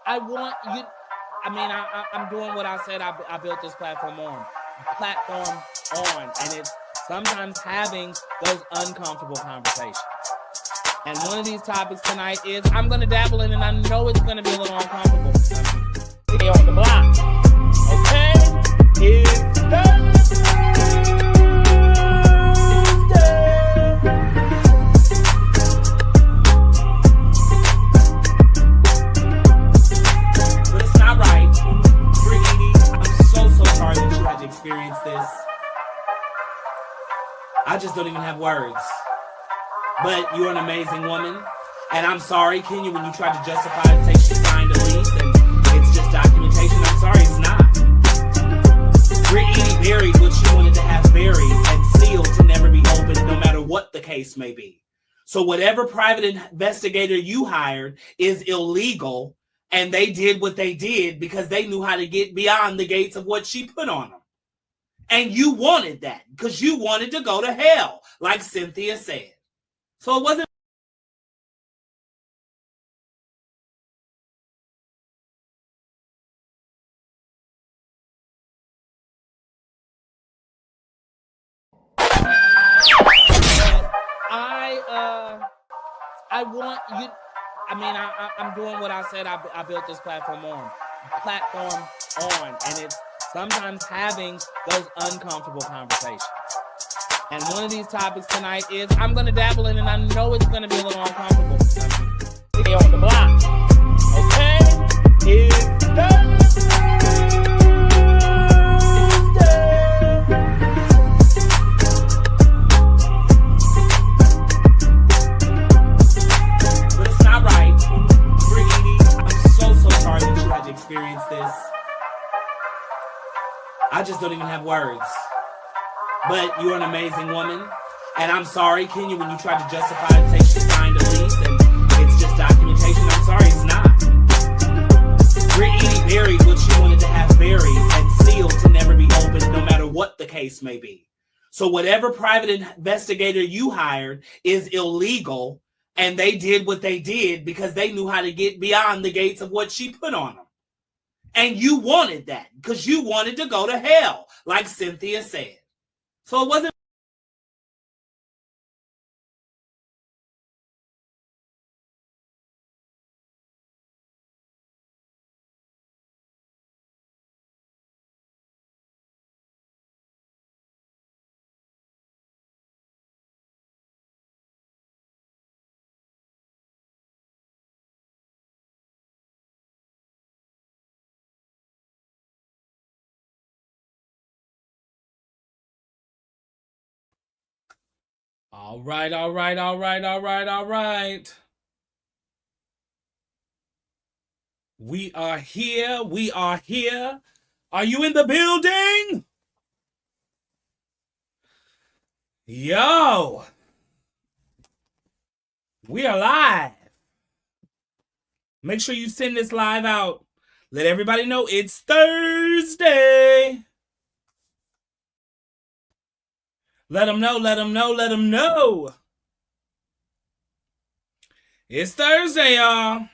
I want you. I mean, I'm doing what I said I built this platform on. And it's sometimes having those uncomfortable conversations. And one of these topics tonight is I'm going to dabble in, and I know it's going to be a little uncomfortable. Stay on the block. Okay? It's Thursday. But it's not right. I'm so sorry that you had to experience this. I just don't even have words. But you're an amazing woman. And I'm sorry, Kenya, when you tried to justify and say she signed a lease and it's just documentation. I'm sorry, it's not. Brittany buried what she wanted to have buried and sealed to never be opened, no matter what the case may be. So whatever private investigator you hired is illegal, and they did what they did because they knew how to get beyond the gates of what she put on them. And you wanted that because you wanted to go to hell, like Cynthia said. So it wasn't. I want you. I mean, I'm doing what I said I built this platform on. And it's sometimes having those uncomfortable conversations. And one of these topics tonight is I'm going to dabble in, and I know it's going to be a little uncomfortable. Stay on the block. Okay? It's Thursday. But it's not right. I'm so sorry that you had to experience this. I just don't even have words. But you're an amazing woman. And I'm sorry, Kenya, when you tried to justify and say she signed a lease and it's just documentation. I'm sorry, it's not. Brittany buried what she wanted to have buried and sealed to never be opened, no matter what the case may be. So whatever private investigator you hired is illegal, and they did what they did because they knew how to get beyond the gates of what she put on them. And you wanted that because you wanted to go to hell, like Cynthia said. So it wasn't. All right. We are here. Are you in the building? Yo. We are live. Make sure you send this live out. Let everybody know it's Thursday. Let them know. It's Thursday, y'all.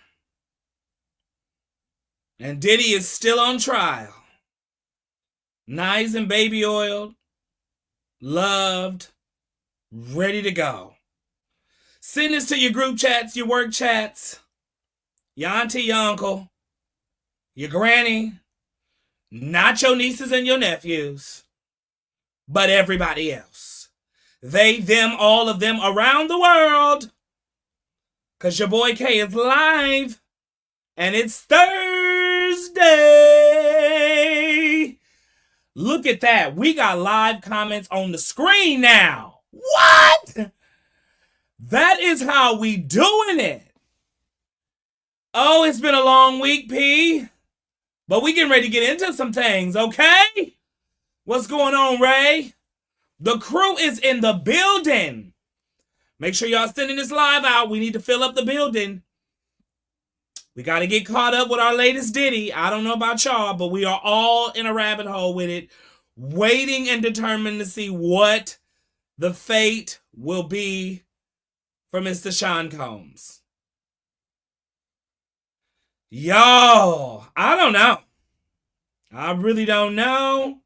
And Diddy is still on trial. Nice and baby oiled, loved, ready to go. Send this to your group chats, your work chats, your auntie, your uncle, your granny, not your nieces and your nephews, but everybody else. They, them, all of them around the world. Because your boy K is live. And it's Thursday. Look at that. We got live comments on the screen now. What? That is how we doing it. Oh, it's been a long week, P. But we getting ready to get into some things, okay? What's going on, Ray? The crew is in the building. Make sure y'all sending this live out. We need to fill up the building. We got to get caught up with our latest Diddy. I don't know about y'all, but we are all in a rabbit hole with it, waiting and determined to see what the fate will be for Mr. Sean Combs. Yo, I don't know. I really don't know.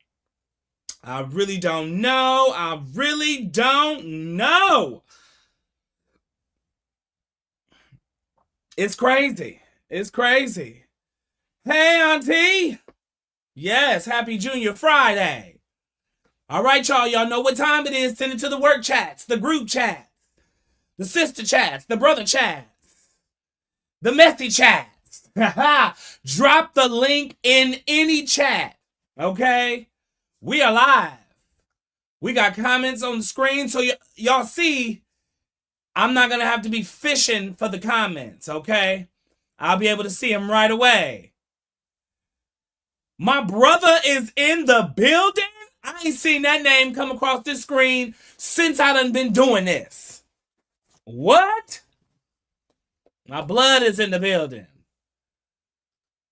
I really don't know. I really don't know. It's crazy. It's crazy. Hey, Auntie. Yes, happy Junior Friday. All right, y'all. Y'all know what time it is. Send it to the work chats, the group chats, the sister chats, the brother chats, the messy chats. Drop the link in any chat. Okay? We are live. We got comments on the screen, so y'all see I'm not going to have to be fishing for the comments, okay? I'll be able to see them right away. My brother is in the building? I ain't seen that name come across this screen since I done been doing this. What? My blood is in the building.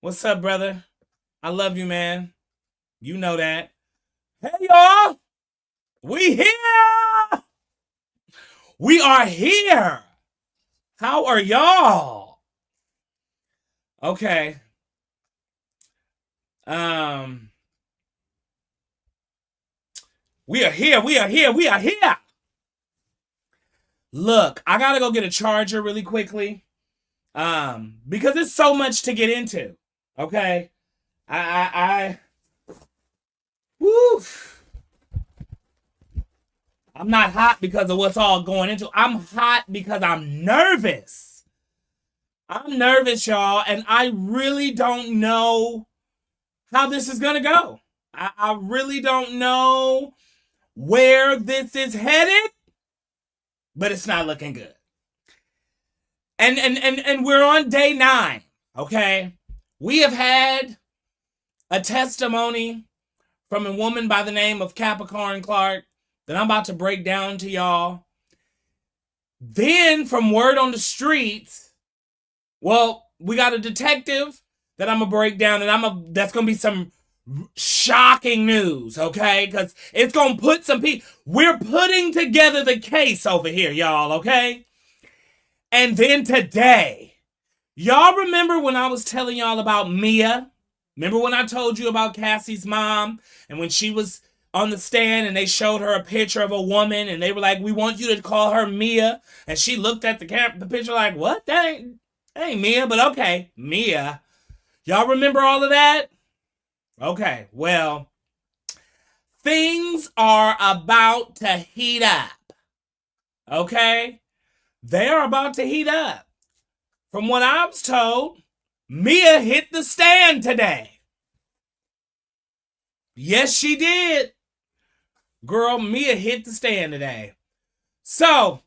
What's up, brother? I love you, man. You know that. Hey, y'all. We here. We are here. How are y'all? Okay. We are here. We are here. We are here. Look, I gotta go get a charger really quickly. Because there's so much to get into. Okay. Woo. I'm not hot because of what's all going into. I'm hot because I'm nervous. I'm nervous, y'all, and I really don't know how this is gonna go. I really don't know where this is headed, but it's not looking good. And we're on day 9, okay? We have had a testimony from a woman by the name of Capricorn Clark that I'm about to break down to y'all. Then from word on the streets, well, we got a detective that I'm gonna break down, and that's gonna be some shocking news, okay? Because it's gonna put some people. We're putting together the case over here, y'all, okay? And then today, y'all remember when I was telling y'all about Mia? Remember when I told you about Cassie's mom, and when she was on the stand and they showed her a picture of a woman and they were like, we want you to call her Mia, and she looked at the picture like, what? That ain't Mia, but okay, Mia. Y'all remember all of that? Okay, well, things are about to heat up. Okay? They are about to heat up. From what I was told, Mia hit the stand today. Yes, she did. Girl, Mia hit the stand today. So,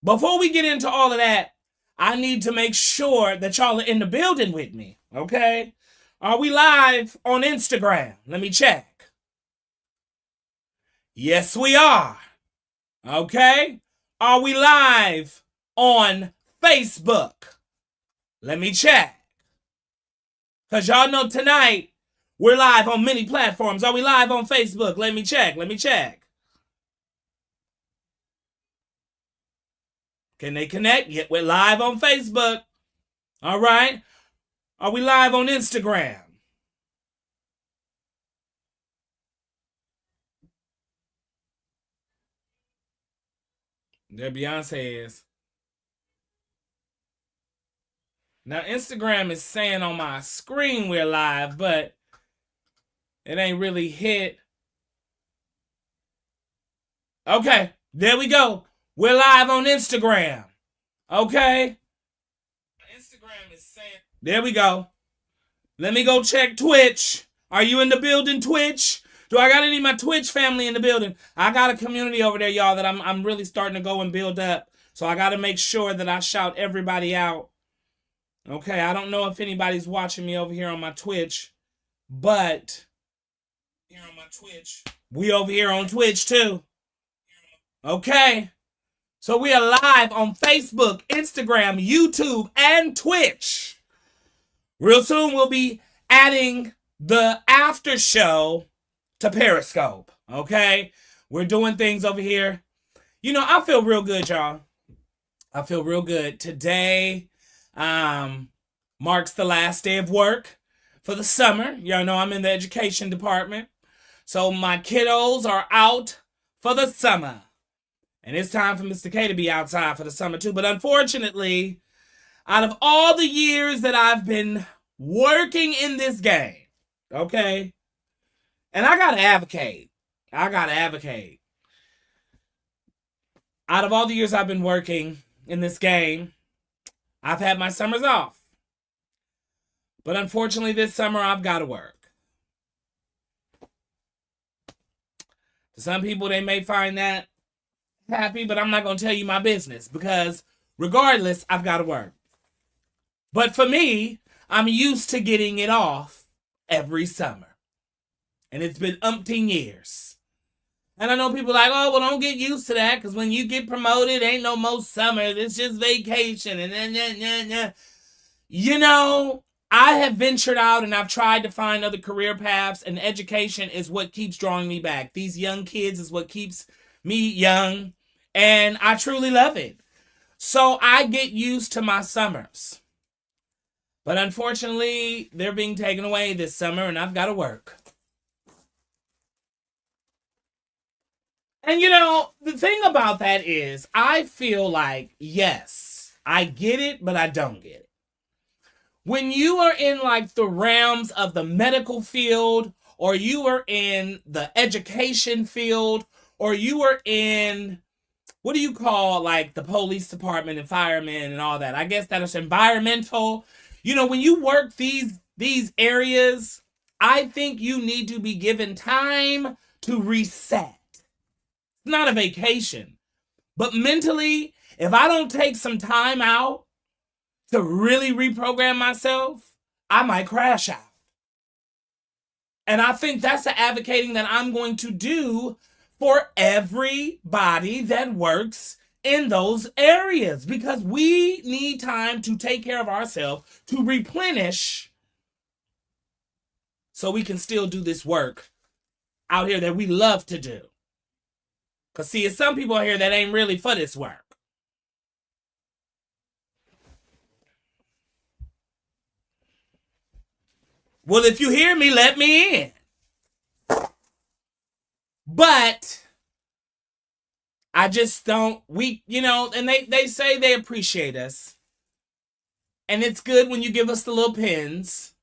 before we get into all of that, I need to make sure that y'all are in the building with me, okay? Are we live on Instagram? Let me check. Yes, we are. Okay? Are we live on Facebook? Let me check. Because y'all know tonight, we're live on many platforms. Are we live on Facebook? Let me check. Let me check. Can they connect? Yeah, we're live on Facebook. All right. Are we live on Instagram? There Beyonce is. Now, Instagram is saying on my screen we're live, but it ain't really hit. Okay, there we go. We're live on Instagram. Okay? Instagram is saying... There we go. Let me go check Twitch. Are you in the building, Twitch? Do I got any of my Twitch family in the building? I got a community over there, y'all, that I'm really starting to go and build up. So I got to make sure that I shout everybody out. Okay, I don't know if anybody's watching me over here on my Twitch, but here on my Twitch, we over here on Twitch too. Okay, so we are live on Facebook, Instagram, YouTube, and Twitch. Real soon we'll be adding the after show to Periscope. Okay, we're doing things over here. You know, I feel real good, y'all. I feel real good today. marks the last day of work for the summer. Y'all know I'm in the education department. So my kiddos are out for the summer. And it's time for Mr. K to be outside for the summer too. But unfortunately, out of all the years that I've been working in this game, okay, and I gotta advocate. Out of all the years I've been working in this game, I've had my summers off. But unfortunately, this summer I've got to work. To some people, they may find that happy, but I'm not going to tell you my business because regardless, I've got to work. But for me, I'm used to getting it off every summer. And it's been umpteen years. And I know people like, oh, well, don't get used to that because when you get promoted, ain't no more summers. It's just vacation. And you know, I have ventured out and I've tried to find other career paths, and education is what keeps drawing me back. These young kids is what keeps me young, and I truly love it. So I get used to my summers. But unfortunately, they're being taken away this summer, and I've got to work. And you know, the thing about that is, I feel like, yes, I get it, but I don't get it. When you are in like the realms of the medical field, or you are in the education field, or you are in, what do you call like the police department and firemen and all that? I guess that is environmental. You know, when you work these areas, I think you need to be given time to reset. It's not a vacation. But mentally, if I don't take some time out to really reprogram myself, I might crash out. And I think that's the advocating that I'm going to do for everybody that works in those areas, because we need time to take care of ourselves, to replenish, so we can still do this work out here that we love to do. Because see, there's some people out here that ain't really for this work. Well, if you hear me, let me in. But I just don't, you know, and they say they appreciate us. And it's good when you give us the little pins.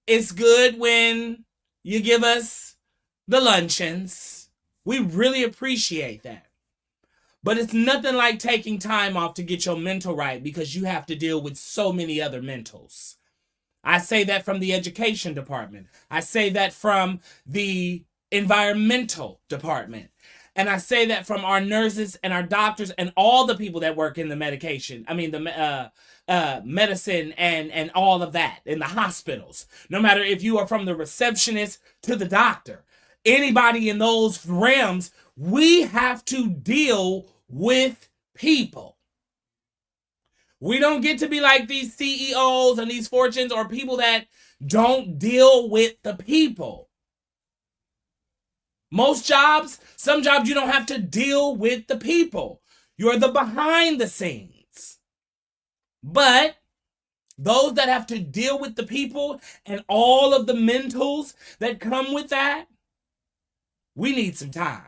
It's good when you give us the luncheons. We really appreciate that. But it's nothing like taking time off to get your mental right, because you have to deal with so many other mentals. I say that from the education department. I say that from the environmental department. And I say that from our nurses and our doctors and all the people that work in the medicine and all of that in the hospitals. No matter if you are from the receptionist to the doctor, anybody in those realms, we have to deal with people. We don't get to be like these CEOs and these fortunes or people that don't deal with the people. Most jobs, some jobs, you don't have to deal with the people. You're the behind the scenes. But those that have to deal with the people and all of the mentals that come with that, we need some time.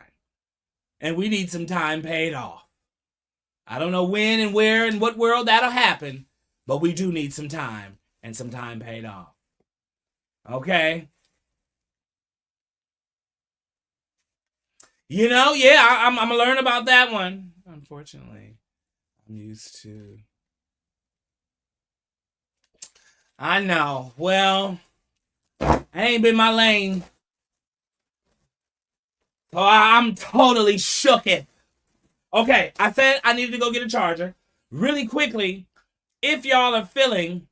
And we need some time paid off. I don't know when and where and what world that'll happen, but we do need some time and some time paid off. Okay? You know, yeah, I'm going to learn about that one. Unfortunately, I'm used to. I know. Well, I ain't been my lane. So I'm totally shook it. Okay, I said I needed to go get a charger. Really quickly, if y'all are feeling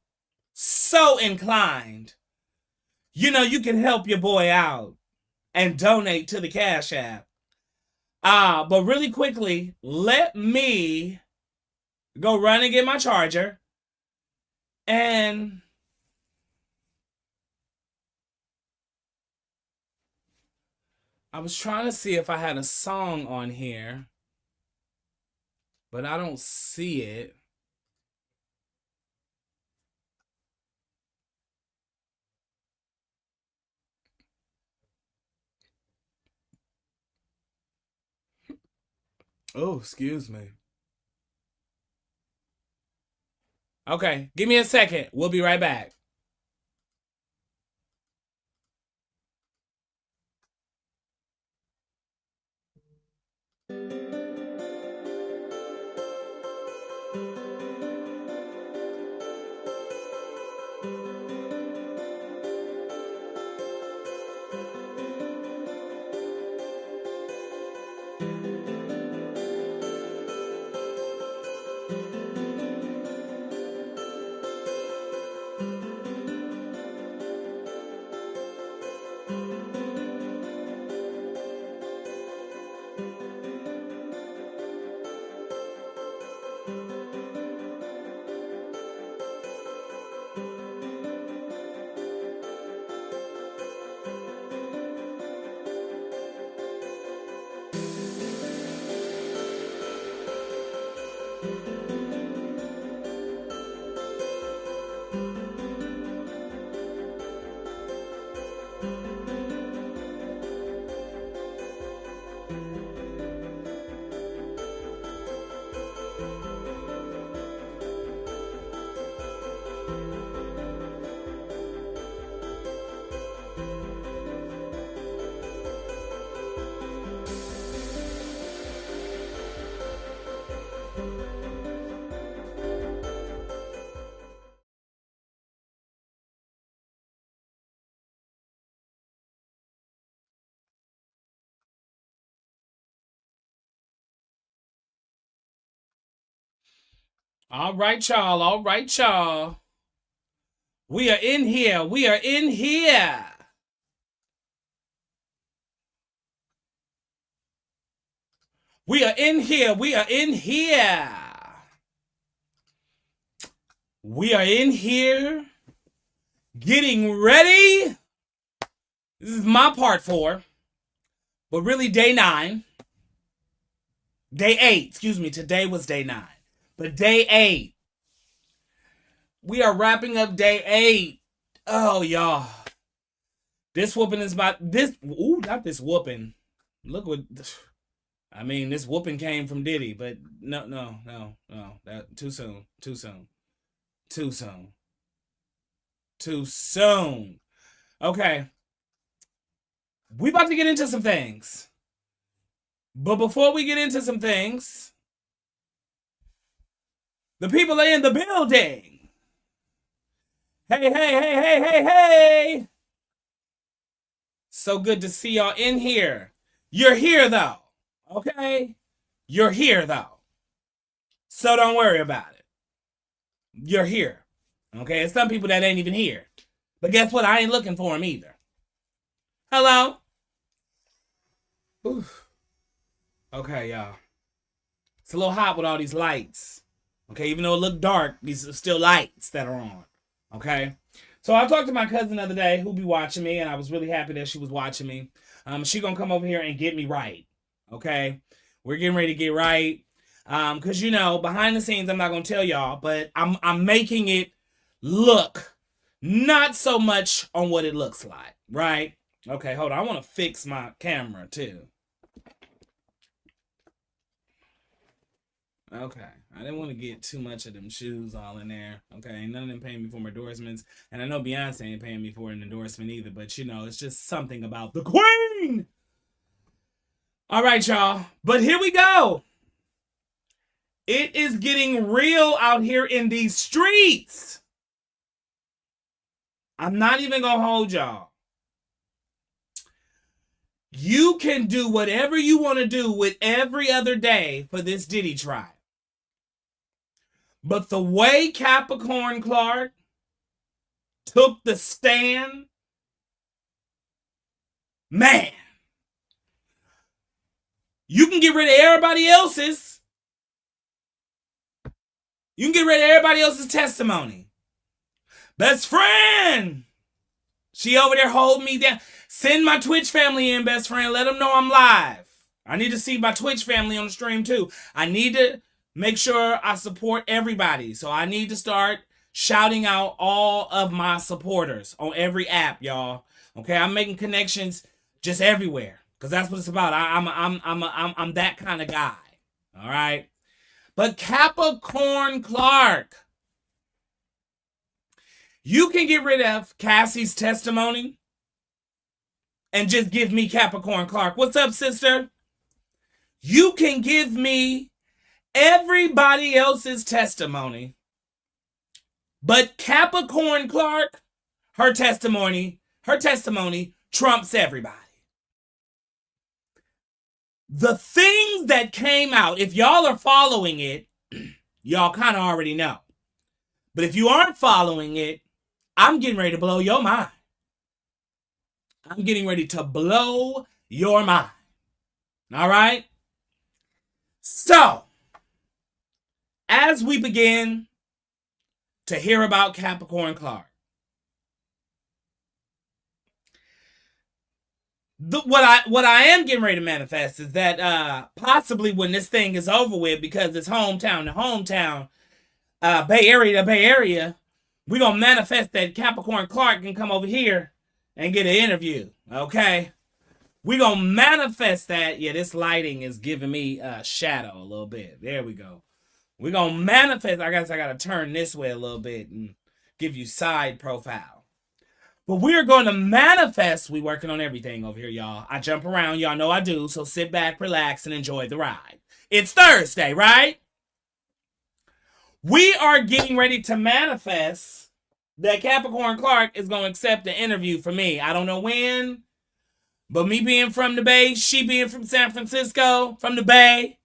so inclined, you know, you can help your boy out and donate to the Cash App. But really quickly, let me go run and get my charger. And I was trying to see if I had a song on here, but I don't see it. Oh, excuse me. Okay, give me a second. We'll be right back. All right, y'all. All right, y'all. We are in here. We are in here. We are in here. We are in here. We are in here. Getting ready. This is my part 4. But really day 9. Day 8. Excuse me. Today was day 9. But day 8. We are wrapping up day 8. Oh, y'all. This whooping is about this. Ooh, not this whooping. Look what. I mean, this whooping came from Diddy, but no. That too soon. Too soon. Too soon. Too soon. Okay. We about to get into some things. But before we get into some things, the people are in the building. Hey. So good to see y'all in here. You're here, though. Okay? You're here, though. So don't worry about it. You're here. Okay? It's some people that ain't even here. But guess what? I ain't looking for them either. Hello? Oof. Okay, y'all. It's a little hot with all these lights. Okay? Even though it looked dark, these are still lights that are on. Okay? So I talked to my cousin the other day who be watching me, and I was really happy that she was watching me. She gonna come over here and get me right. Okay? We're getting ready to get right. Because, you know, behind the scenes, I'm not gonna tell y'all, but I'm making it look not so much on what it looks like. Right? Okay, hold on. I want to fix my camera, too. Okay, I didn't want to get too much of them shoes all in there. Okay, none of them paying me for my endorsements. And I know Beyonce ain't paying me for an endorsement either. But, you know, it's just something about the queen. All right, y'all. But here we go. It is getting real out here in these streets. I'm not even going to hold y'all. You can do whatever you want to do with every other day for this Diddy trial. But the way Capricorn Clark took the stand, man, you can get rid of everybody else's. You can get rid of everybody else's testimony. Best friend, she over there holding me down. Send my Twitch family in, best friend. Let them know I'm live. I need to see my Twitch family on the stream too. I need to make sure I support everybody. So I need to start shouting out all of my supporters on every app, y'all. Okay, I'm making connections just everywhere because that's what it's about. I'm that kind of guy. All right. But Capricorn Clark, you can get rid of Cassie's testimony and just give me Capricorn Clark. What's up, sister? You can give me everybody else's testimony, but Capricorn Clark, her testimony trumps everybody. The things that came out, if y'all are following it, y'all kind of already know. But if you aren't following it, I'm getting ready to blow your mind. I'm getting ready to blow your mind. All right? So, as we begin to hear about Capricorn Clark, what I am getting ready to manifest is that possibly when this thing is over with, because it's hometown to hometown, Bay Area to Bay Area, we're going to manifest that Capricorn Clark can come over here and get an interview, okay? We're going to manifest that. Yeah, this lighting is giving me a shadow a little bit. There we go. We're going to manifest. I guess I got to turn this way a little bit and give you side profile. But we're going to manifest. We're working on everything over here, y'all. I jump around. Y'all know I do. So sit back, relax, and enjoy the ride. It's Thursday, right? We are getting ready to manifest that Capricorn Clark is going to accept the interview for me. I don't know when, but me being from the Bay, she being from San Francisco, from the Bay,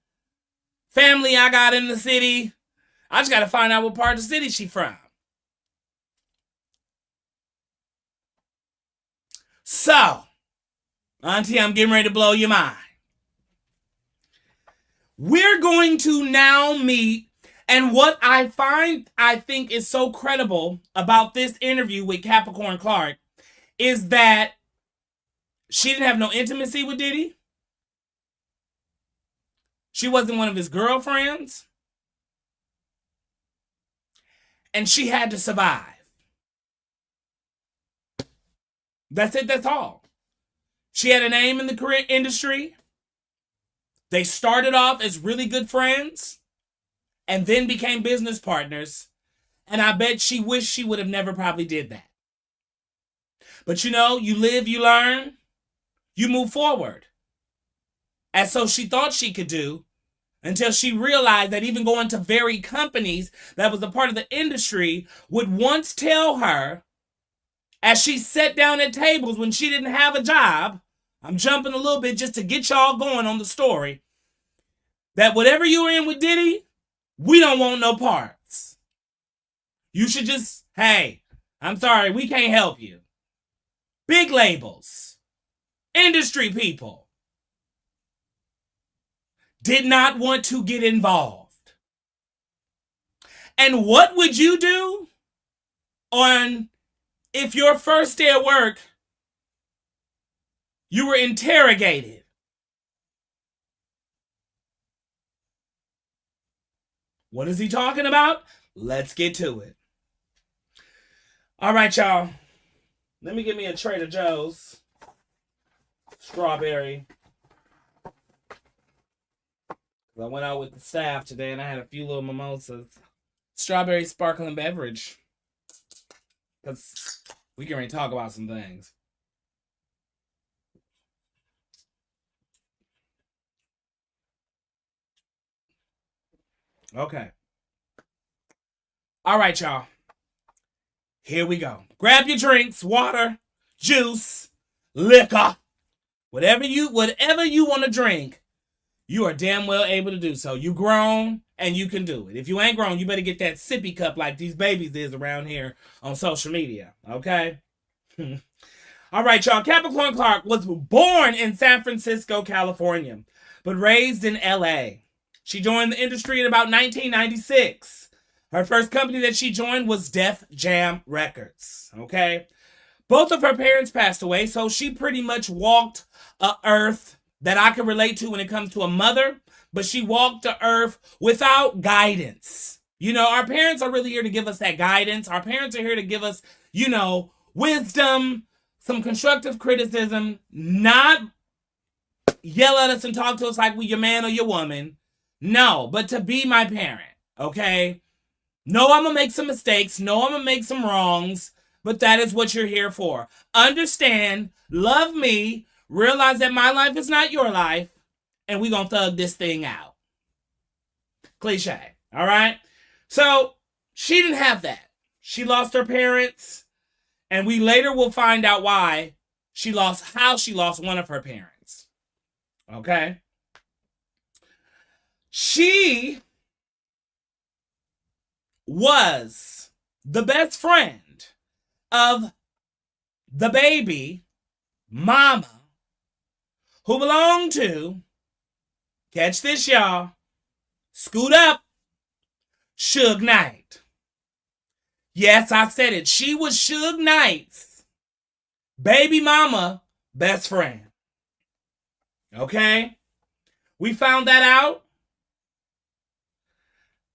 family I got in the city, I just got to find out what part of the city she from. So, Auntie, I'm getting ready to blow your mind. We're going to now meet. And what I think is so credible about this interview with Capricorn Clark is that she didn't have no intimacy with Diddy. She wasn't one of his girlfriends. And she had to survive. That's it, that's all. She had a name in the career industry. They started off as really good friends and then became business partners. And I bet she wished she would have never probably did that. But you know, you live, you learn, you move forward. And so she thought she could do until she realized that even going to very companies that was a part of the industry would once tell her, as she sat down at tables when she didn't have a job, I'm jumping a little bit just to get y'all going on the story, that whatever you were in with Diddy, we don't want no parts. You should just, hey, I'm sorry, we can't help you. Big labels, industry people did not want to get involved. And what would you do if your first day at work, you were interrogated? What is he talking about? Let's get to it. All right, y'all. Let me get me a Trader Joe's strawberry. I went out with the staff today and I had a few little mimosas. Strawberry sparkling beverage. Because we can really talk about some things. Okay. All right, y'all. Here we go. Grab your drinks, water, juice, liquor, whatever you want to drink, you are damn well able to do so. You grown and you can do it. If you ain't grown, you better get that sippy cup like these babies is around here on social media. Okay? All right, y'all. Capricorn Clark was born in San Francisco, California, but raised in LA. She joined the industry in about 1996. Her first company that she joined was Def Jam Records, okay? Both of her parents passed away, so she pretty much walked a earth that I can relate to when it comes to a mother, but she walked the earth without guidance. You know, our parents are really here to give us that guidance. Our parents are here to give us, you know, wisdom, some constructive criticism, not yell at us and talk to us like we your man or your woman. No, but to be my parent, okay? No, I'm going to make some mistakes. No, I'm going to make some wrongs, but that is what you're here for. Understand, love me, realize that my life is not your life, and we're going to thug this thing out. Cliche, all right? So she didn't have that. She lost her parents, and we later will find out how she lost one of her parents. Okay? She was the best friend of the baby mama who belonged to, catch this y'all, scoot up, Suge Knight. Yes, I said it. She was Suge Knight's baby mama best friend. Okay? We found that out.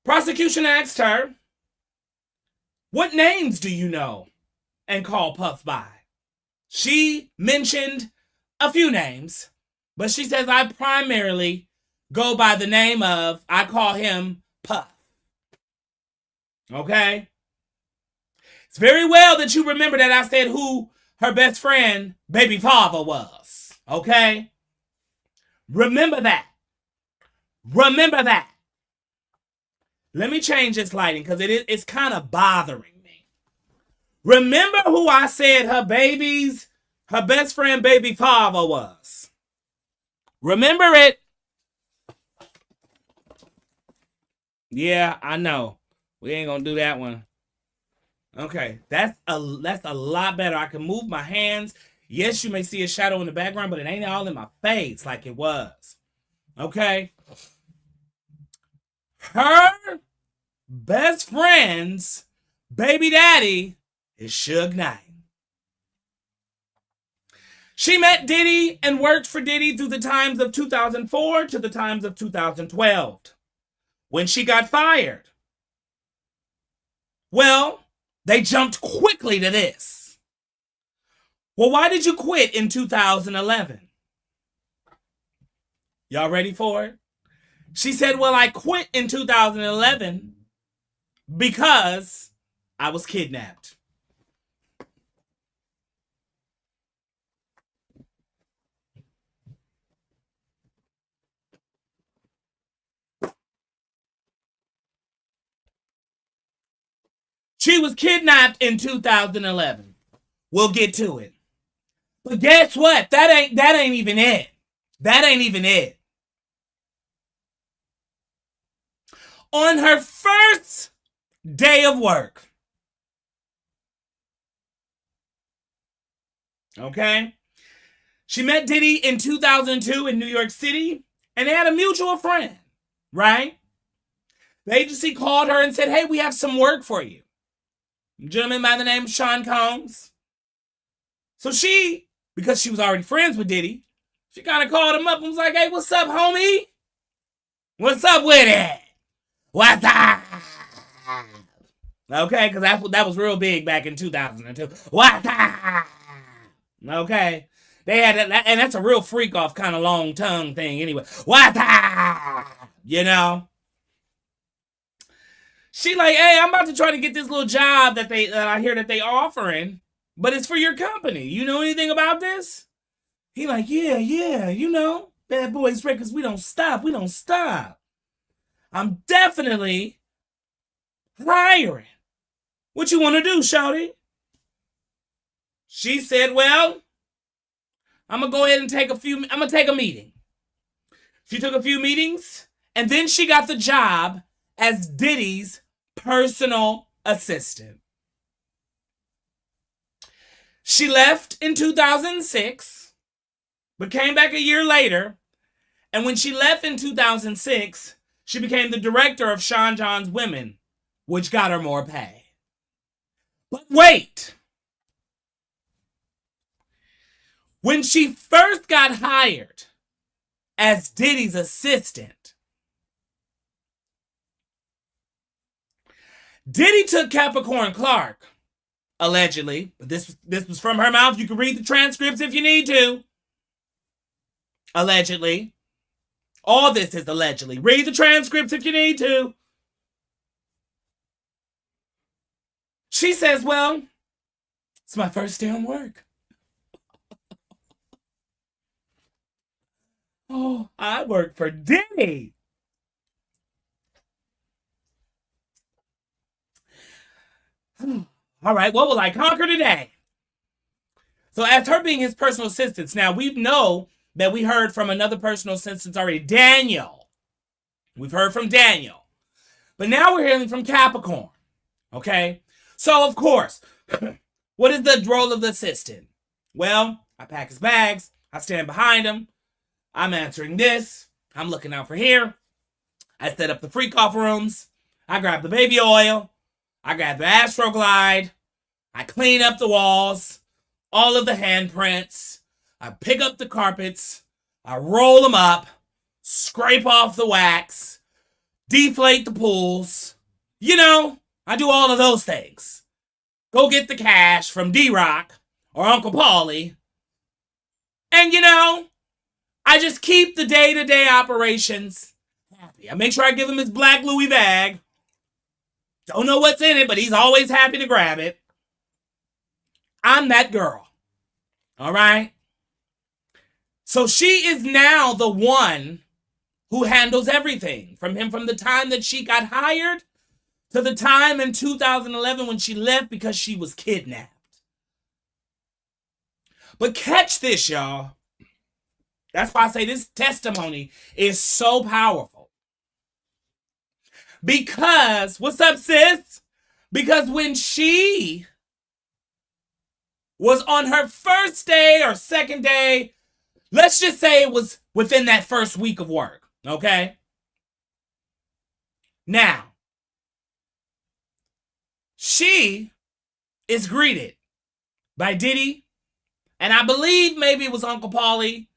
Prosecution asked her, what names do you know and call Puff by? She mentioned a few names, but she says, I primarily go by the name of, I call him Puff. Okay? It's very well that you remember that I said who her best friend, baby father, was. Okay? Remember that. Remember that. Let me change this lighting because it's kind of bothering me. Remember who I said her best friend baby father was. Remember it. Yeah, I know. We ain't gonna do that one. Okay, that's a lot better. I can move my hands. Yes, you may see a shadow in the background, but it ain't all in my face like it was. Okay? Her best friend's baby daddy is Suge Knight. She met Diddy and worked for Diddy through the times of 2004 to the times of 2012. When she got fired, well, they jumped quickly to this. Well, why did you quit in 2011? Y'all ready for it? She said, well, I quit in 2011 because I was kidnapped. She was kidnapped in 2011. We'll get to it. But guess what? That ain't even it. That ain't even it. On her first day of work, okay, she met Diddy in 2002 in New York City, and they had a mutual friend, right? The agency called her and said, hey, we have some work for you. A gentleman by the name of Sean Combs. So she, because she was already friends with Diddy, she kind of called him up and was like, hey, what's up, homie? What's up with it? What's up? Okay, because that was real big back in 2002. What's up? Okay. They had that, and that's a real freak off kind of long tongue thing anyway. What's up? You know? She like, hey, I'm about to try to get this little job that I hear that they offering, but it's for your company. You know anything about this? He like, yeah, you know, Bad Boys Records, we don't stop. I'm definitely hiring. What you want to do, shawty? She said, well, I'm going to go ahead and take a meeting. She took a few meetings, and then she got the job as Diddy's personal assistant. She left in 2006, but came back a year later, and when she left in 2006, she became the director of Sean John's Women, which got her more pay. But wait! When she first got hired as Diddy's assistant, Diddy took Capricorn Clark, allegedly, but this was from her mouth. You can read the transcripts if you need to. Allegedly. All this is allegedly. Read the transcripts if you need to. She says, well, it's my first day on work. Oh, I work for Diddy. All right, what will I conquer today? So as her being his personal assistant, now we know that we heard from another personal assistant already, Daniel. We've heard from Daniel. But now we're hearing from Capricorn. Okay? So, of course, what is the role of the assistant? Well, I pack his bags. I stand behind him. I'm answering this. I'm looking out for here. I set up the freak off rooms. I grab the baby oil. I grab the Astroglide. I clean up the walls. All of the handprints. I pick up the carpets. I roll them up. Scrape off the wax. Deflate the pools. You know, I do all of those things. Go get the cash from D-Rock or Uncle Paulie. And you know, I just keep the day-to-day operations happy. I make sure I give him his black Louis bag. Don't know what's in it, but he's always happy to grab it. I'm that girl. All right? So she is now the one who handles everything from the time that she got hired to the time in 2011 when she left because she was kidnapped. But catch this, y'all. That's why I say this testimony is so powerful. Because, what's up, sis? Because when she was on her first day or second day, let's just say it was within that first week of work, okay? Now, she is greeted by Diddy, and I believe maybe it was Uncle Paulie,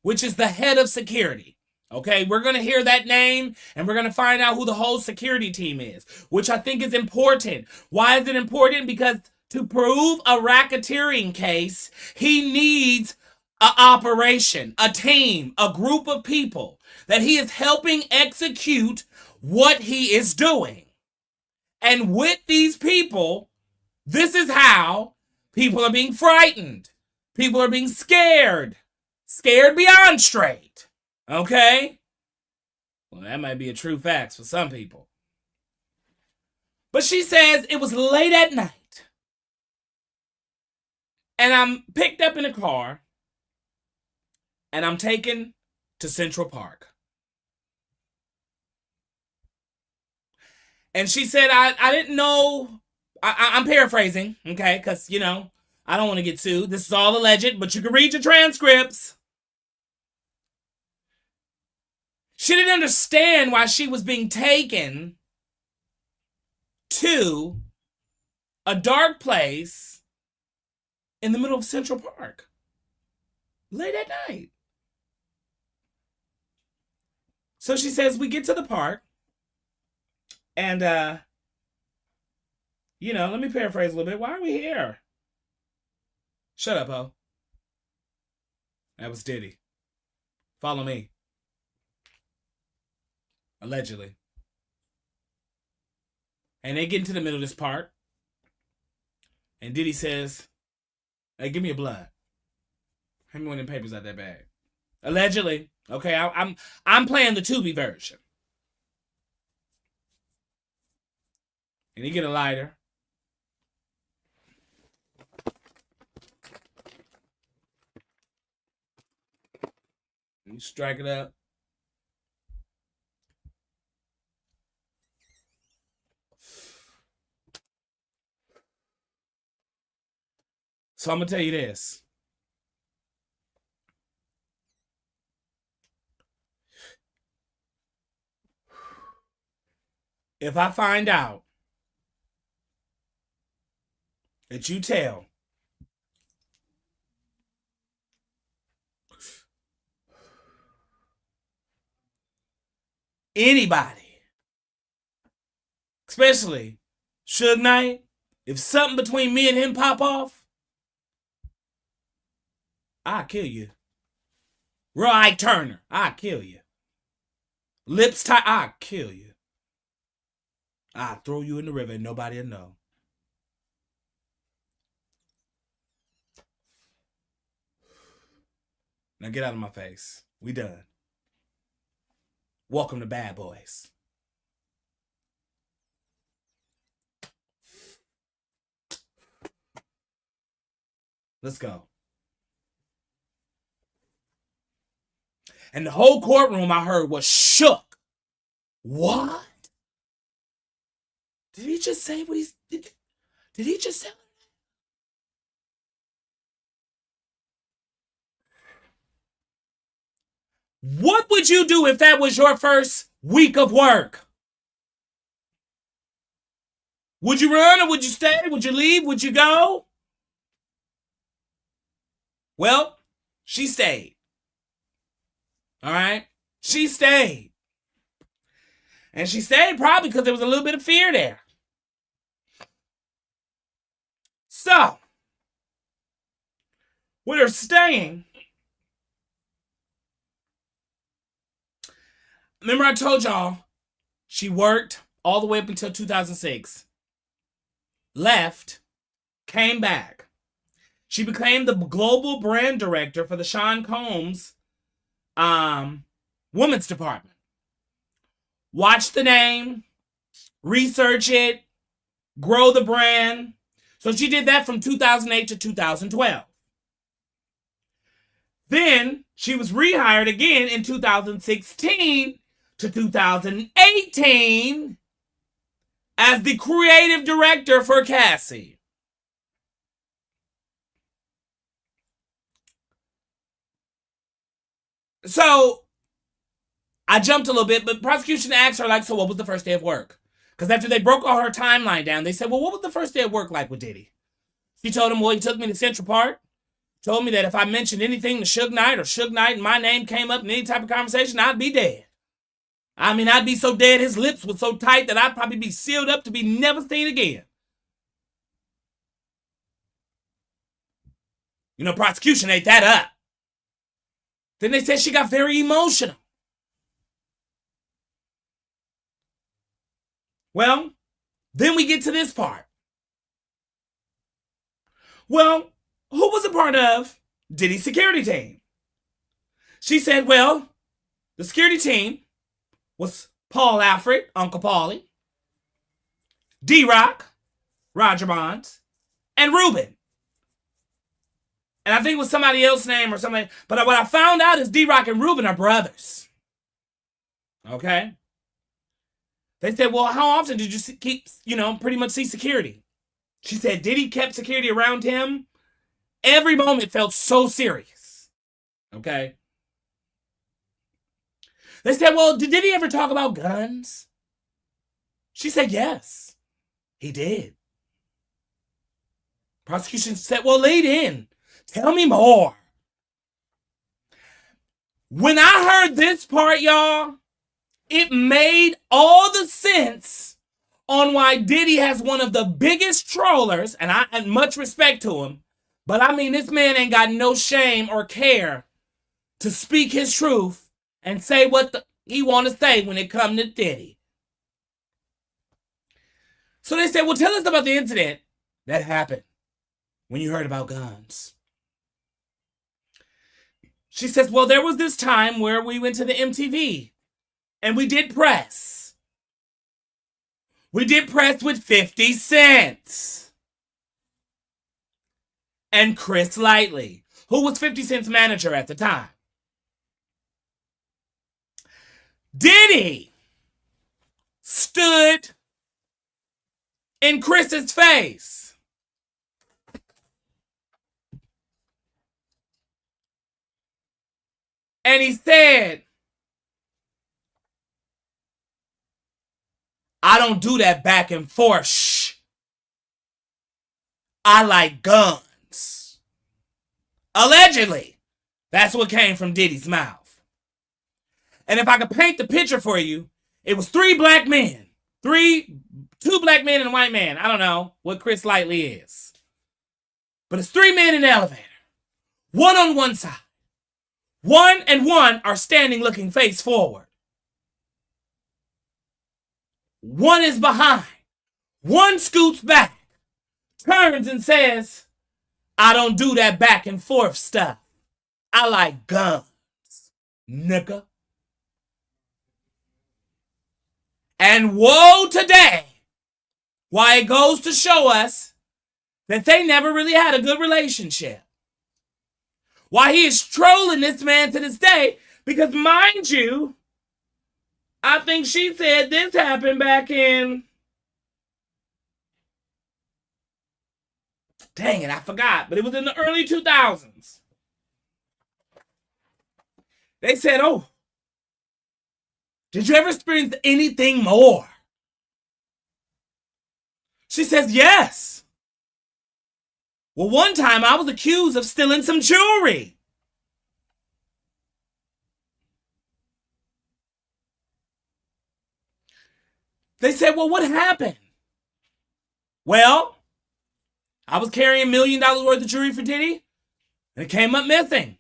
which is the head of security. Okay, we're going to hear that name, and we're going to find out who the whole security team is, which I think is important. Why is it important? Because to prove a racketeering case, he needs an operation, a team, a group of people that he is helping execute what he is doing. And with these people, this is how people are being frightened. People are being scared. Scared beyond straight. Okay? Well, that might be a true fact for some people. But she says it was late at night. And I'm picked up in a car. And I'm taken to Central Park. And she said, I didn't know. I'm paraphrasing, okay? Because, you know, I don't want to get sued. This is all alleged, but you can read your transcripts. She didn't understand why she was being taken to a dark place in the middle of Central Park late at night. So she says, we get to the park and, you know, let me paraphrase a little bit. Why are we here? Shut up, ho. That was Diddy. Follow me. Allegedly. And they get into the middle of this park. And Diddy says, hey, give me a blunt. Hand me one of them papers out that bag. Allegedly. Okay, I'm playing the Tubi version. And he get a lighter. And you strike it up. So I'm going to tell you this. If I find out that you tell anybody, especially Suge Knight, if something between me and him pop off, I'll kill you. Roy Turner, I'll kill you. lips tight, I'll kill you. I'll throw you in the river and nobody will know. Now get out of my face. We done. Welcome to Bad Boys. Let's go. And the whole courtroom I heard was shook. What? Did he just say what he's... Did he just say... What would you do if that was your first week of work? Would you run or would you stay? Would you leave? Would you go? Well, she stayed. All right? She stayed. And she stayed probably because there was a little bit of fear there. So, with her staying, remember I told y'all she worked all the way up until 2006. Left, came back. She became the global brand director for the Sean Combs women's department. Watch the name, research it, grow the brand. So she did that from 2008 to 2012. Then she was rehired again in 2016 to 2018 as the creative director for Cassie. So I jumped a little bit, but prosecution asked her, like, so what was the first day of work? Because after they broke all her timeline down, they said, well, what was the first day of work like with Diddy? She told him, well, he took me to Central Park, told me that if I mentioned anything to Suge Knight or Suge Knight and my name came up in any type of conversation, I'd be dead. I mean, I'd be so dead, his lips were so tight that I'd probably be sealed up to be never seen again. You know, prosecution ate that up. Then they said she got very emotional. Well, then we get to this part. Well, who was a part of Diddy's security team? She said, well, the security team was Paul Alfred, Uncle Paulie, D-Rock, Roger Bonds, and Ruben. And I think it was somebody else's name or something. But what I found out is D-Rock and Ruben are brothers. Okay? They said, well, how often did you keep, pretty much see security? She said Diddy kept security around him. Every moment felt so serious. Okay? They said, well, did Diddy ever talk about guns? She said, yes, he did. Prosecution said, well, lead in. Tell me more. When I heard this part, y'all, it made all the sense on why Diddy has one of the biggest trollers, and I have much respect to him, but I mean, this man ain't got no shame or care to speak his truth and say what he want to say when it comes to Diddy. So they said, well, tell us about the incident that happened when you heard about guns. She says, well, there was this time where we went to the MTV and we did press. We did press with 50 Cent and Chris Lightley, who was 50 Cent's manager at the time. Diddy stood in Chris's face and he said, I don't do that back and forth. Shh. I like guns. Allegedly. That's what came from Diddy's mouth. And if I could paint the picture for you, it was three black men. Two black men and a white man. I don't know what Chris Lightley is. But it's three men in the elevator. One on one side. One and one are standing looking face forward. One is behind. One scoots back, turns and says, I don't do that back and forth stuff. I like guns, nigga. And woe today, why it goes to show us that they never really had a good relationship. Why he is trolling this man to this day, because mind you, I think she said this happened back in, dang it, I forgot, but it was in the early 2000s. They said, oh, did you ever experience anything more? She says, yes. Well, one time I was accused of stealing some jewelry. They said, well, what happened? Well, I was carrying $1 million worth of jewelry for Diddy, and it came up missing.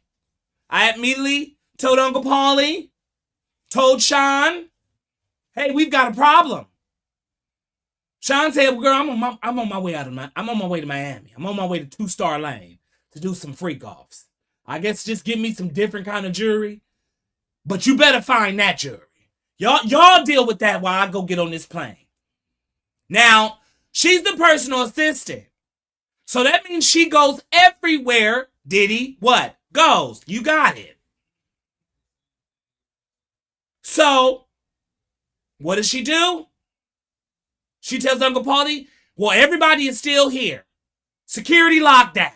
I immediately told Uncle Paulie, told Sean, hey, we've got a problem. Sean said, well, girl, I'm on my way to Miami. I'm on my way to 2-Star Lane to do some freak offs. I guess just give me some different kind of jewelry. But you better find that jewelry. Y'all deal with that while I go get on this plane. Now, she's the personal assistant. So that means she goes everywhere Diddy what? Goes. You got it. So, what does she do? She tells Uncle Paulie, well, everybody is still here. Security lockdown.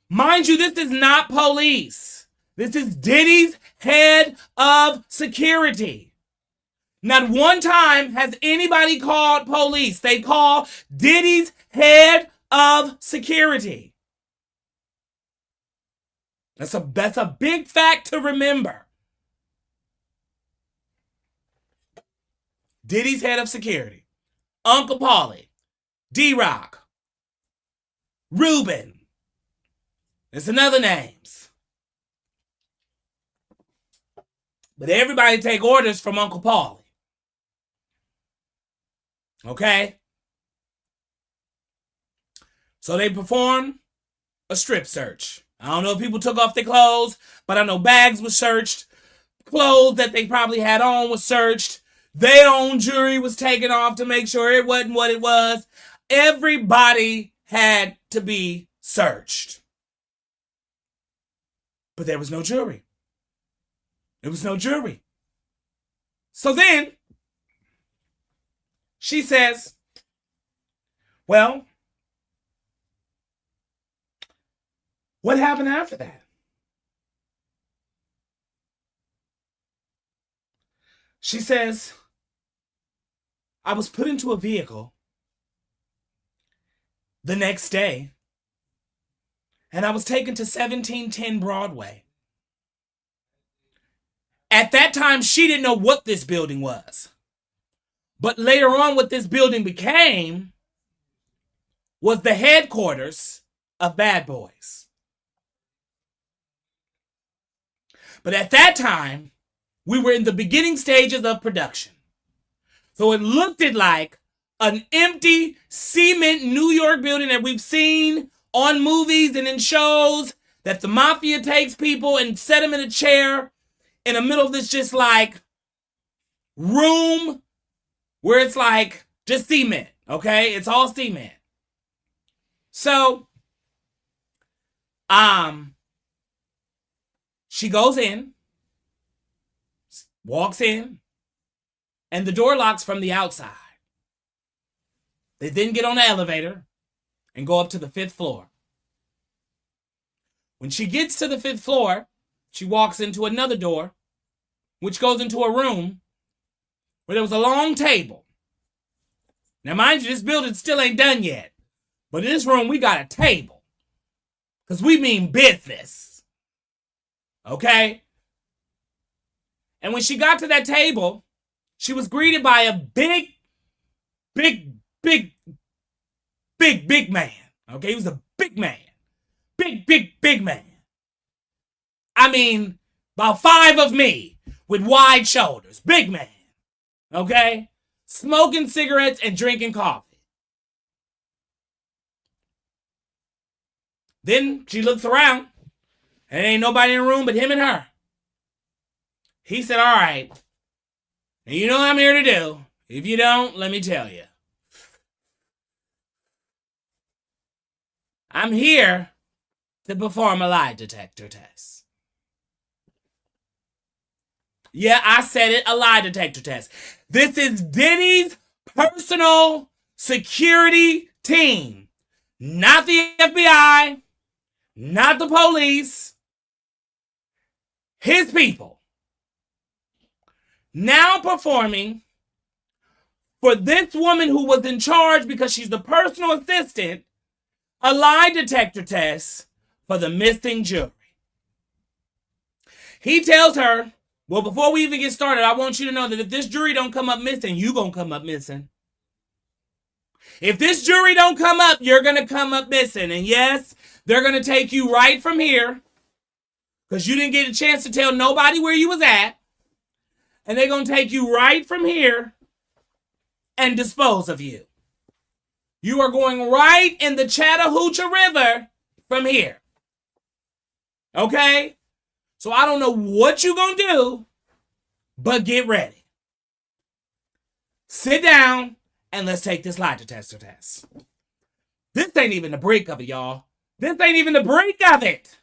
Mind you, this is not police. This is Diddy's head of security. Not one time has anybody called police. They call Diddy's head of security. That's a big fact to remember. Diddy's head of security. Uncle Paulie. D-Rock. Ruben. There's some other names. But everybody take orders from Uncle Paulie. Okay? So they performed a strip search. I don't know if people took off their clothes, but I know bags were searched. Clothes that they probably had on was searched. Their own jewelry was taken off to make sure it wasn't what it was. Everybody had to be searched. But there was no jewelry. There was no jewelry. So then, she says, well, what happened after that? She says, I was put into a vehicle the next day, and I was taken to 1710 Broadway. At that time, she didn't know what this building was. But later on, what this building became was the headquarters of Bad Boys. But at that time, we were in the beginning stages of production. So it looked like an empty cement New York building that we've seen on movies and in shows, that the mafia takes people and set them in a chair in the middle of this just like room where it's like just cement, okay? It's all cement. So, she goes in, walks in, and the door locks from the outside. They then get on the elevator and go up to the 5th floor. When she gets to the 5th floor, she walks into another door, which goes into a room where there was a long table. Now, mind you, this building still ain't done yet. But in this room, we got a table. Because we mean business. Okay? And when she got to that table, she was greeted by a big man. Okay? He was a big man. Big man. I mean, about 5 of me with wide shoulders. Big man. Okay? Smoking cigarettes and drinking coffee. Then she looks around, and ain't nobody in the room but him and her. He said, all right, and you know what I'm here to do. If you don't, let me tell you. I'm here to perform a lie detector test. Yeah, I said it, a lie detector test. This is Diddy's personal security team. Not the FBI, not the police. His people. Now performing for this woman who was in charge because she's the personal assistant, a lie detector test for the missing jewelry. He tells her, well, before we even get started, I want you to know that if this jewelry don't come up missing, you gonna come up missing. If this jewelry don't come up, you're gonna come up missing. And yes, they're gonna take you right from here because you didn't get a chance to tell nobody where you was at. And they're gonna take you right from here and dispose of you. You are going right in the Chattahoochee River from here. Okay? So I don't know what you're going to do, but get ready. Sit down and let's take this lie detector test. This ain't even the break of it, y'all. This ain't even the break of it.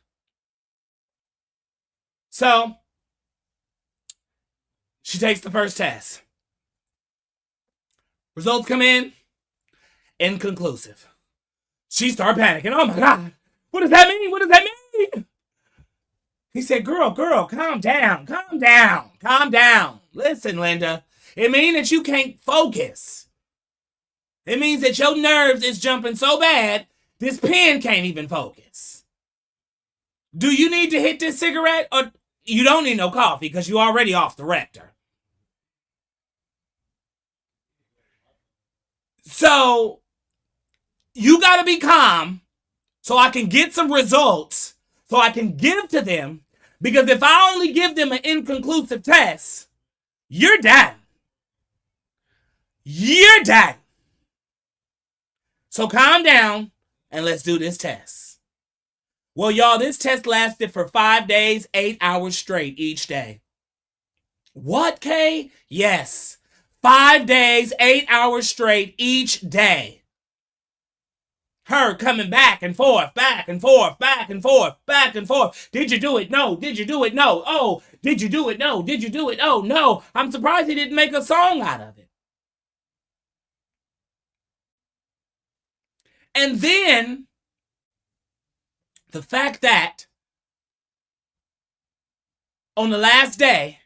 So, she takes the first test. Results come in. Inconclusive. She started panicking. Oh my God. What does that mean? What does that mean? He said, girl, calm down. Calm down. Calm down. Listen, Linda. It means that you can't focus. It means that your nerves is jumping so bad, this pen can't even focus. Do you need to hit this cigarette? Or you don't need no coffee because you're already off the rector. So, you got to be calm so I can get some results so I can give to them. Because if I only give them an inconclusive test, you're done. You're done. So calm down and let's do this test. Well, y'all, this test lasted for 5 days, 8 hours straight each day. What, Kay? Yes. 5 days, 8 hours straight each day. Her coming back and forth, back and forth, back and forth, back and forth. Did you do it? No. Did you do it? No. Oh, did you do it? No. Did you do it? Oh, no. I'm surprised he didn't make a song out of it. And then the fact that on the last day,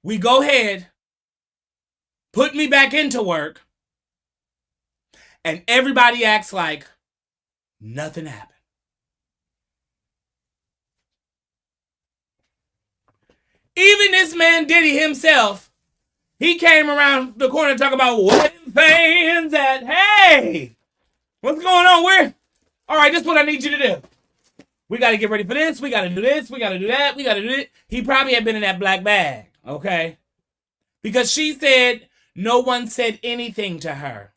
we go ahead, put me back into work, and everybody acts like nothing happened. Even this man Diddy himself, he came around the corner talking about what fans at. Hey, what's going on? Where? All right, this is what I need you to do. We got to get ready for this. We got to do this. We got to do that. We got to do it. He probably had been in that black bag, okay? Because she said no one said anything to her.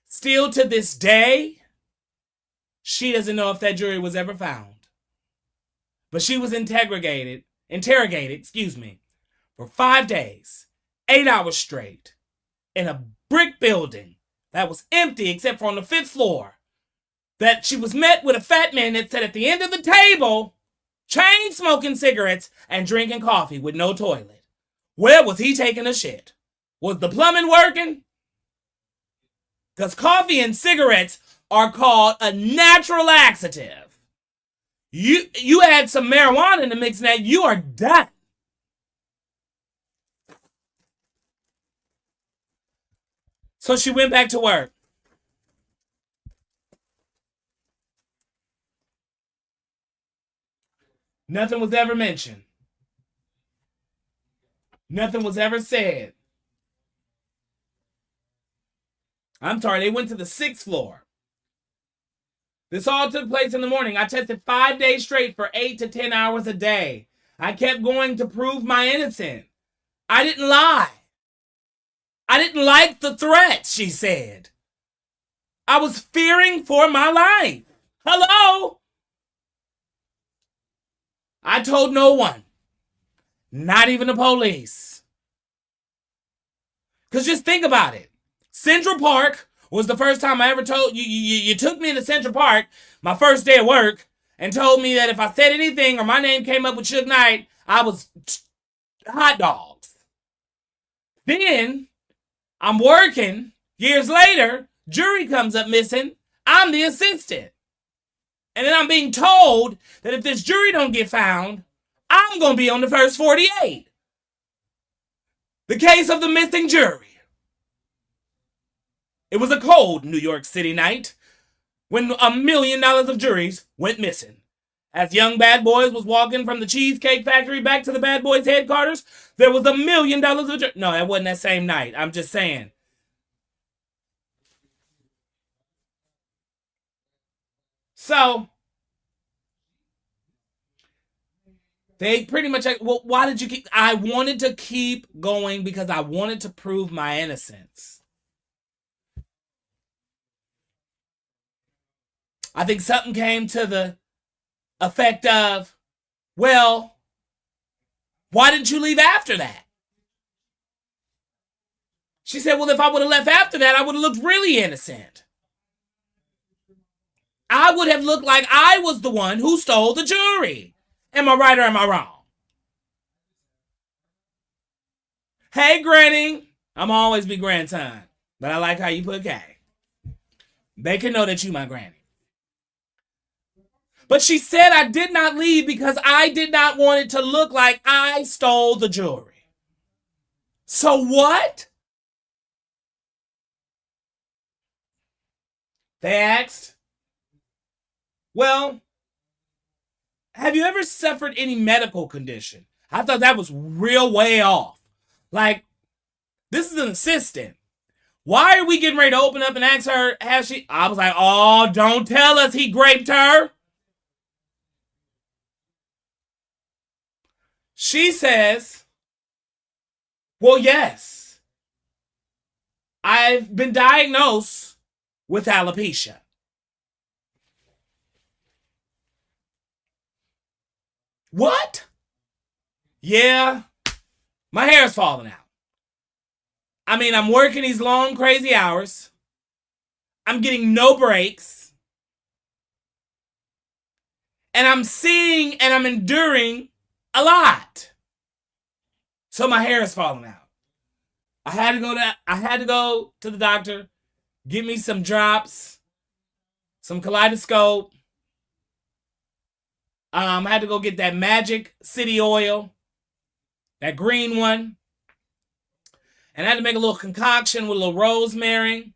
Still to this day, she doesn't know if that jewelry was ever found. But she was interrogated, for 5 days, 8 hours straight, in a brick building that was empty except for on the 5th floor. That she was met with a fat man that sat at the end of the table, chain smoking cigarettes and drinking coffee with no toilet. Where was he taking a shit? Was the plumbing working? Because coffee and cigarettes are called a natural laxative. You add some marijuana in the mix and that, you are done. So she went back to work. Nothing was ever mentioned. Nothing was ever said. I'm sorry, they went to the 6th floor. This all took place in the morning. I tested 5 days straight for 8 to 10 hours a day. I kept going to prove my innocence. I didn't lie. I didn't like the threat, she said. I was fearing for my life. Hello? I told no one. Not even the police. Because just think about it. Central Park was the first time I ever told you. You took me to Central Park my first day of work and told me that if I said anything or my name came up with Suge Knight, I was hot dogs. Then I'm working. Years later, jury comes up missing. I'm the assistant. And then I'm being told that if this jury don't get found, I'm going to be on the first 48. The case of the missing jury. It was a cold New York City night when $1 million of juries went missing. As young bad boys was walking from the Cheesecake Factory back to the bad boys' headquarters, there was $1 million of juries. No, that wasn't that same night. I'm just saying. So, they pretty much, well, why did you keep, I wanted to keep going because I wanted to prove my innocence. I think something came to the effect of, well, why didn't you leave after that? She said, well, if I would have left after that, I would have looked really innocent. I would have looked like I was the one who stole the jewelry. Am I right or am I wrong? Hey, Granny. I'm always be grandson, but I like how you put K. They can know that you my granny. But she said I did not leave because I did not want it to look like I stole the jewelry. So what? They asked. Well, have you ever suffered any medical condition? I thought that was real way off. Like, this is an assistant. Why are we getting ready to open up and ask her, has she? I was like, oh, don't tell us he raped her. She says, well, yes. I've been diagnosed with alopecia. What? Yeah, my hair's falling out. I mean, I'm working these long, crazy hours. I'm getting no breaks. And I'm seeing and I'm enduring a lot. So my hair is falling out. I had to go to the doctor, get me some drops, some kaleidoscope. I had to go get that Magic City oil, that green one. And I had to make a little concoction with a little rosemary.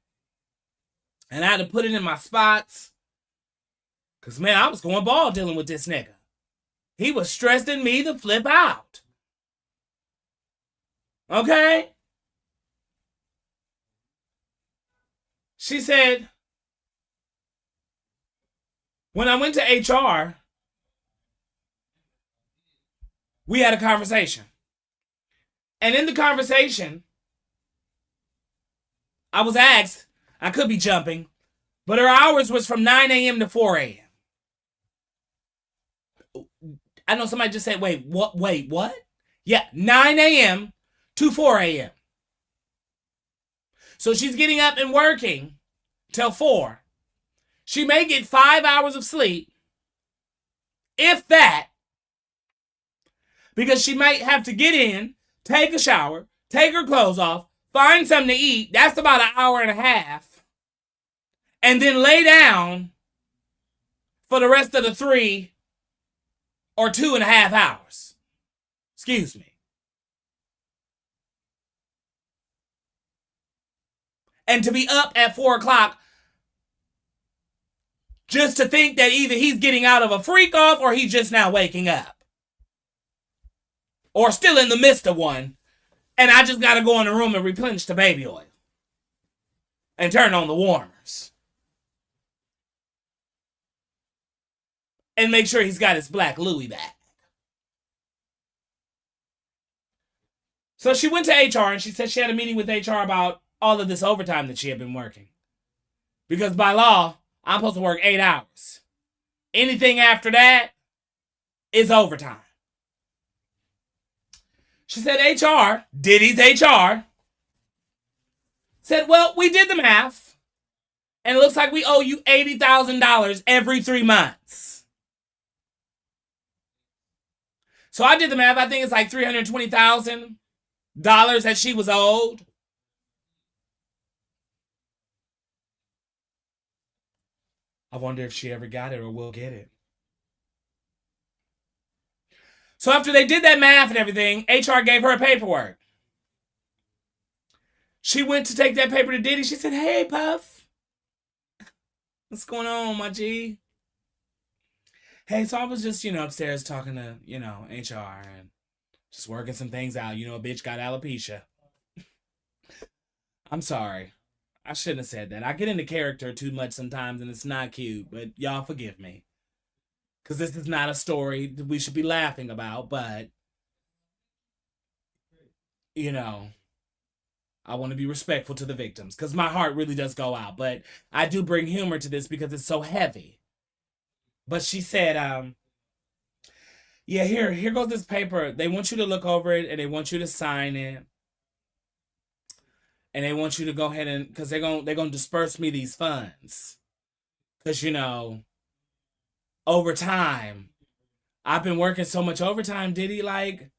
And I had to put it in my spots. Because, man, I was going bald dealing with this nigga. He was stressing me to flip out. Okay? She said, when I went to HR, we had a conversation. And in the conversation, I was asked, I could be jumping, but her hours was from 9 a.m. to 4 a.m. I know somebody just said, wait, what? Yeah, 9 a.m. to 4 a.m. So she's getting up and working till 4. She may get 5 hours of sleep, if that, because she might have to get in, take a shower, take her clothes off, find something to eat. That's about an hour and a half. And then lay down for the rest of the 3 or 2.5 hours. Excuse me. And to be up at 4 o'clock just to think that either he's getting out of a freak off or he's just now waking up. Or still in the midst of one. And I just got to go in the room and replenish the baby oil. And turn on the warmers. And make sure he's got his black Louis bag. So she went to HR and she said she had a meeting with HR about all of this overtime that she had been working. Because by law, I'm supposed to work 8 hours. Anything after that is overtime. She said HR, Diddy's HR, said, well, we did the math, and it looks like we owe you $80,000 every 3 months. So I did the math. I think it's like $320,000 that she was owed. I wonder if she ever got it or will get it. So after they did that math and everything, HR gave her paperwork. She went to take that paper to Diddy. She said, hey, Puff. What's going on, my G? Hey, so I was just, upstairs talking to, HR and just working some things out. A bitch got alopecia. I'm sorry. I shouldn't have said that. I get into character too much sometimes, and it's not cute, but y'all forgive me. Because this is not a story that we should be laughing about, but, I want to be respectful to the victims, because my heart really does go out, but I do bring humor to this because it's so heavy. But she said, yeah, here goes this paper. They want you to look over it, and they want you to sign it. And they want you to go ahead and, because they're gonna disperse me these funds. Because, overtime, I've been working so much overtime, Diddy, like,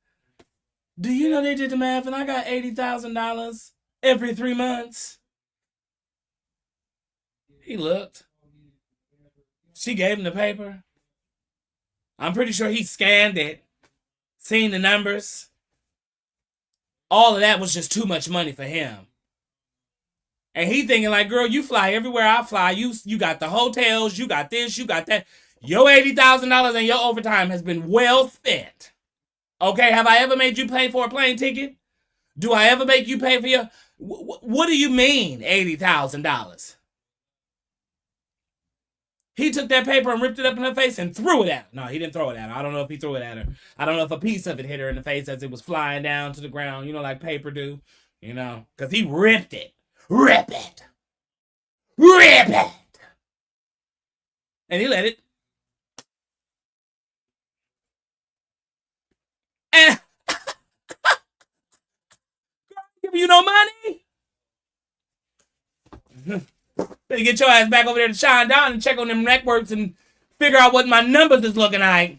do you know they did the math and I got $80,000 every 3 months? He looked. She gave him the paper. I'm pretty sure he scanned it, seen the numbers. All of that was just too much money for him. And he thinking like, girl, you fly everywhere I fly. You got the hotels, you got this, you got that. Your $80,000 and your overtime has been well spent. Okay, have I ever made you pay for a plane ticket? Do I ever make you pay for your... What do you mean, $80,000? He took that paper and ripped it up in her face and threw it at her. No, he didn't throw it at her. I don't know if he threw it at her. I don't know if a piece of it hit her in the face as it was flying down to the ground, like paper do, because he ripped it. Rip it. Rip it. And he let it. And give you no money? Better get your ass back over there to Shine Down and check on them networks and figure out what my numbers is looking like.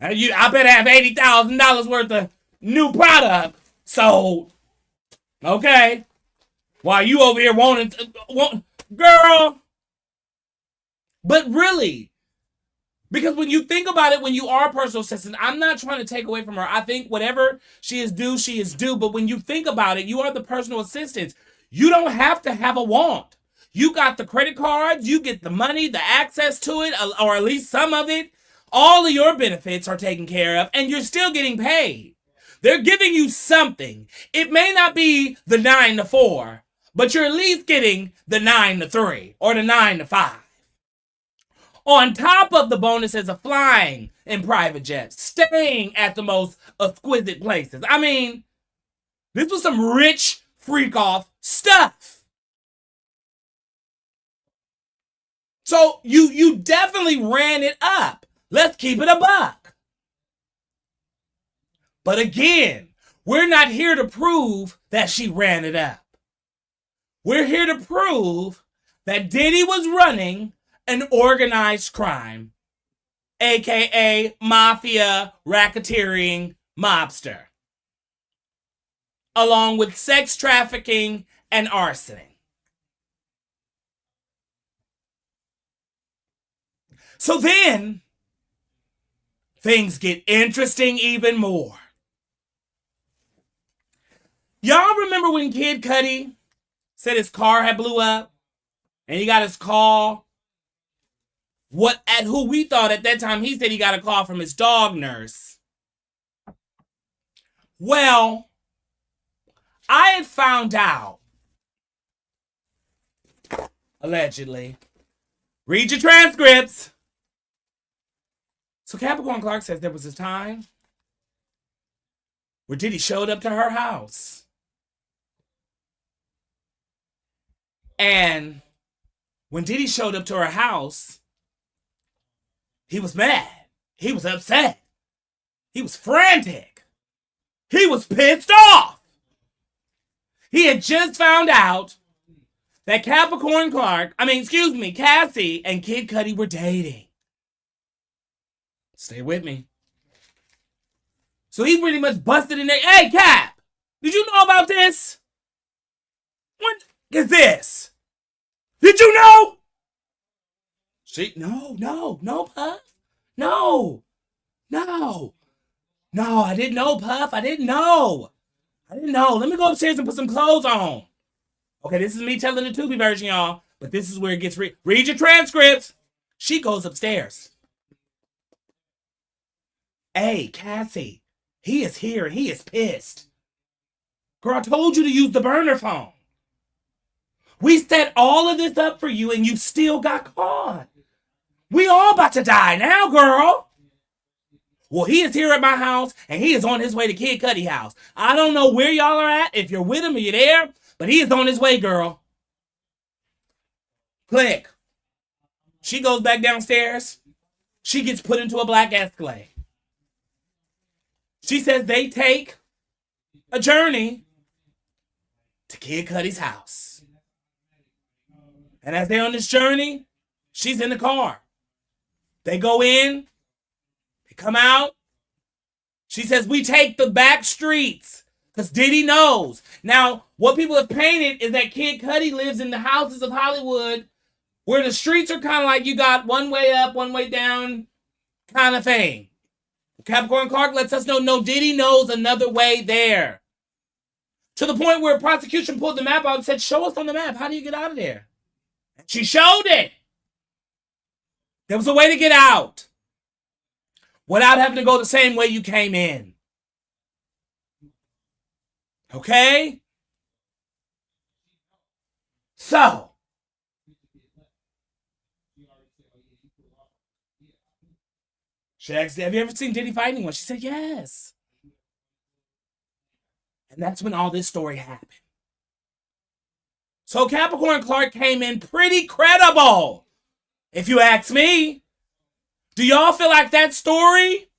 I better have $80,000 worth of new product sold. Okay? While you over here wanting, girl. But really, because when you think about it, when you are a personal assistant, I'm not trying to take away from her. I think whatever she is due. But when you think about it, you are the personal assistant. You don't have to have a want. You got the credit cards, you get the money, the access to it, or at least some of it. All of your benefits are taken care of, and you're still getting paid. They're giving you something. It may not be the 9 to 4, but you're at least getting the 9 to 3 or the 9 to 5. On top of the bonuses of flying in private jets, staying at the most exquisite places. I mean, this was some rich freak-off stuff. So you definitely ran it up. Let's keep it a buck. But again, we're not here to prove that she ran it up. We're here to prove that Diddy was running an organized crime, aka mafia, racketeering, mobster, along with sex trafficking and arsoning. So then, things get interesting even more. Y'all remember when Kid Cudi said his car had blew up? And he got his call. Who we thought at that time, he said he got a call from his dog nurse. Well, I had found out, allegedly, read your transcripts. So Capricorn Clark says there was a time where Diddy showed up to her house. And when Diddy showed up to her house, he was mad. He was upset. He was frantic. He was pissed off. He had just found out that Cassie and Kid Cudi were dating. Stay with me. So he pretty much busted in there. Hey, Cap, did you know about this? What is this? Did you know? No, Puff. No, I didn't know, Puff. I didn't know. Let me go upstairs and put some clothes on. Okay, this is me telling the Tubi version, y'all. But this is where it gets read your transcripts. She goes upstairs. Hey, Cassie, he is here. He is pissed. Girl, I told you to use the burner phone. We set all of this up for you and you still got caught. We all about to die now, girl. Well, he is here at my house and he is on his way to Kid Cudi's house. I don't know where y'all are at, if you're with him or you're there, but he is on his way, girl. Click. She goes back downstairs. She gets put into a black Escalade. She says they take a journey to Kid Cudi's house. And as they're on this journey, she's in the car. They go in. They come out. She says, we take the back streets because Diddy knows. Now, what people have painted is that Kid Cudi lives in the houses of Hollywood where the streets are kind of like you got one way up, one way down kind of thing. Capricorn Clark lets us know, no, Diddy knows another way there. To the point where prosecution pulled the map out and said, show us on the map. How do you get out of there? And she showed it. There was a way to get out without having to go the same way you came in. Okay? So, she asked, have you ever seen Diddy fight anyone? She said, yes. And that's when all this story happened. So Capricorn Clark came in pretty credible, if you ask me. Do y'all feel like that story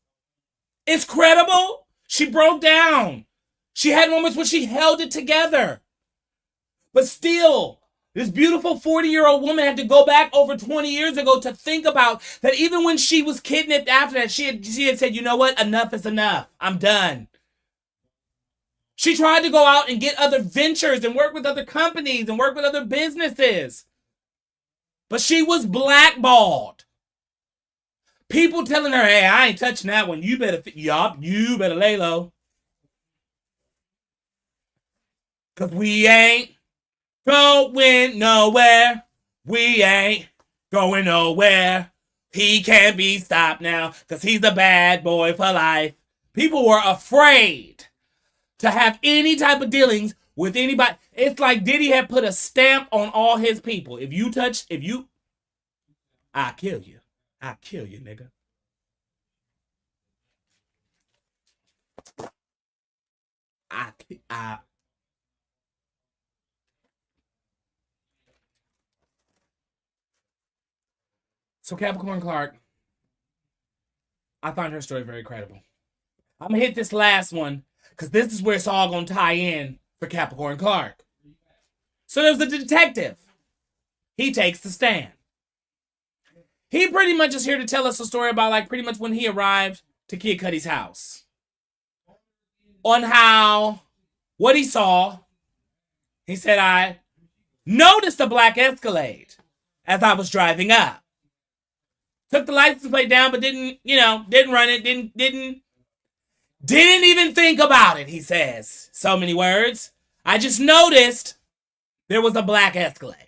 is credible? She broke down. She had moments where she held it together. But still, this beautiful 40-year-old woman had to go back over 20 years ago to think about that even when she was kidnapped after that, she had said, you know what? Enough is enough. I'm done. She tried to go out and get other ventures and work with other companies and work with other businesses. But she was blackballed. People telling her, hey, I ain't touching that one. You better lay low. Because we ain't going nowhere. We ain't going nowhere. He can't be stopped now because he's a bad boy for life. People were afraid to have any type of dealings with anybody. It's like Diddy had put a stamp on all his people. I'll kill you. I'll kill you, nigga. So Capricorn Clark, I find her story very credible. I'm going to hit this last one because this is where it's all going to tie in for Capricorn Clark. So there's the detective. He takes the stand. He pretty much is here to tell us a story about like pretty much when he arrived to Kid Cudi's house. On how, what he saw, he said, I noticed a black Escalade as I was driving up. Took the license plate down, but didn't run it, didn't even think about it, he says. So many words. I just noticed there was a black Escalade.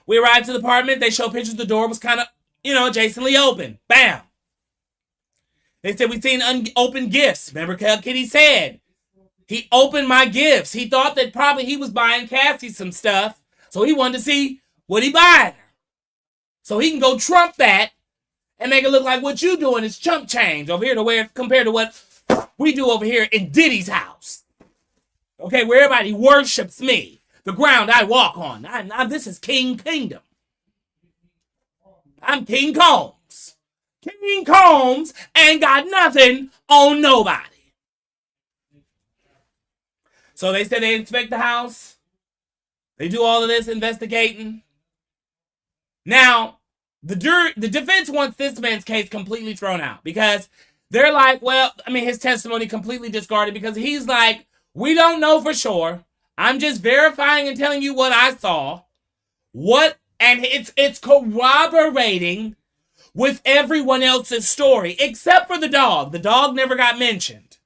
We arrived to the apartment. They show pictures. The door was kind of, adjacently open. Bam. They said, we've seen unopened gifts. Remember how Kitty said? He opened my gifts. He thought that probably he was buying Cassie some stuff. So he wanted to see what he buying her. So he can go trump that and make it look like what you doing is chump change over here to where compared to what we do over here in Diddy's house. Okay, where everybody worships me. The ground I walk on. This is King Kingdom. I'm King Combs. King Combs ain't got nothing on nobody. So they said they inspect the house. They do all of this investigating. Now, the defense wants this man's case completely thrown out because they're like, well, I mean, his testimony completely discarded because he's like, we don't know for sure. I'm just verifying and telling you what I saw. And it's corroborating with everyone else's story, except for the dog. The dog never got mentioned.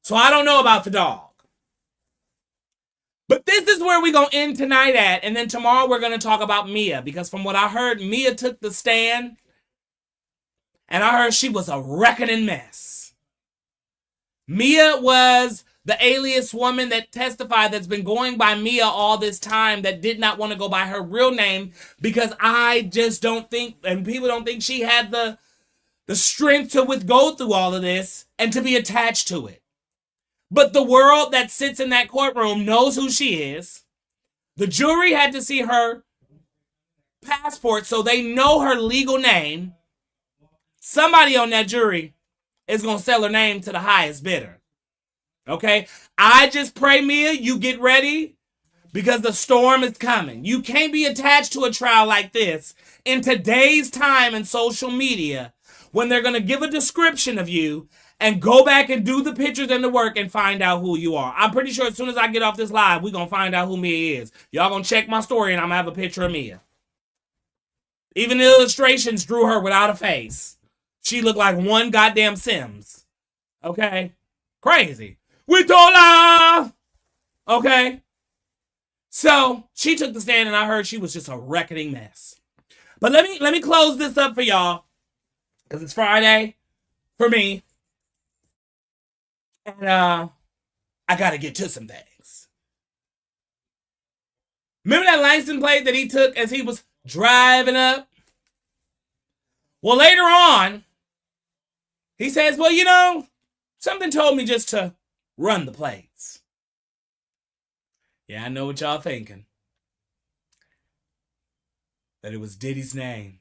So I don't know about the dog. But this is where we're going to end tonight at. And then tomorrow we're going to talk about Mia. Because from what I heard, Mia took the stand. And I heard she was a reckoning mess. Mia was the alias woman that testified that's been going by Mia all this time that did not want to go by her real name. Because I just don't think, and people don't think she had the strength to go through all of this and to be attached to it. But the world that sits in that courtroom knows who she is. The jury had to see her passport so they know her legal name. Somebody on that jury is going to sell her name to the highest bidder. Okay? I just pray, Mia, you get ready because the storm is coming. You can't be attached to a trial like this in today's time in social media when they're going to give a description of you and go back and do the pictures and the work and find out who you are. I'm pretty sure as soon as I get off this live, we're going to find out who Mia is. Y'all going to check my story and I'm going to have a picture of Mia. Even the illustrations drew her without a face. She looked like one goddamn Sims. Okay? Crazy. We told her! Okay? So, she took the stand and I heard she was just a reckoning mess. But let me close this up for y'all. Because it's Friday for me. And I gotta get to some things. Remember that license plate that he took as he was driving up? Well, later on, he says, well, you know, something told me just to run the plates. Yeah, I know what y'all thinking. That it was Diddy's name.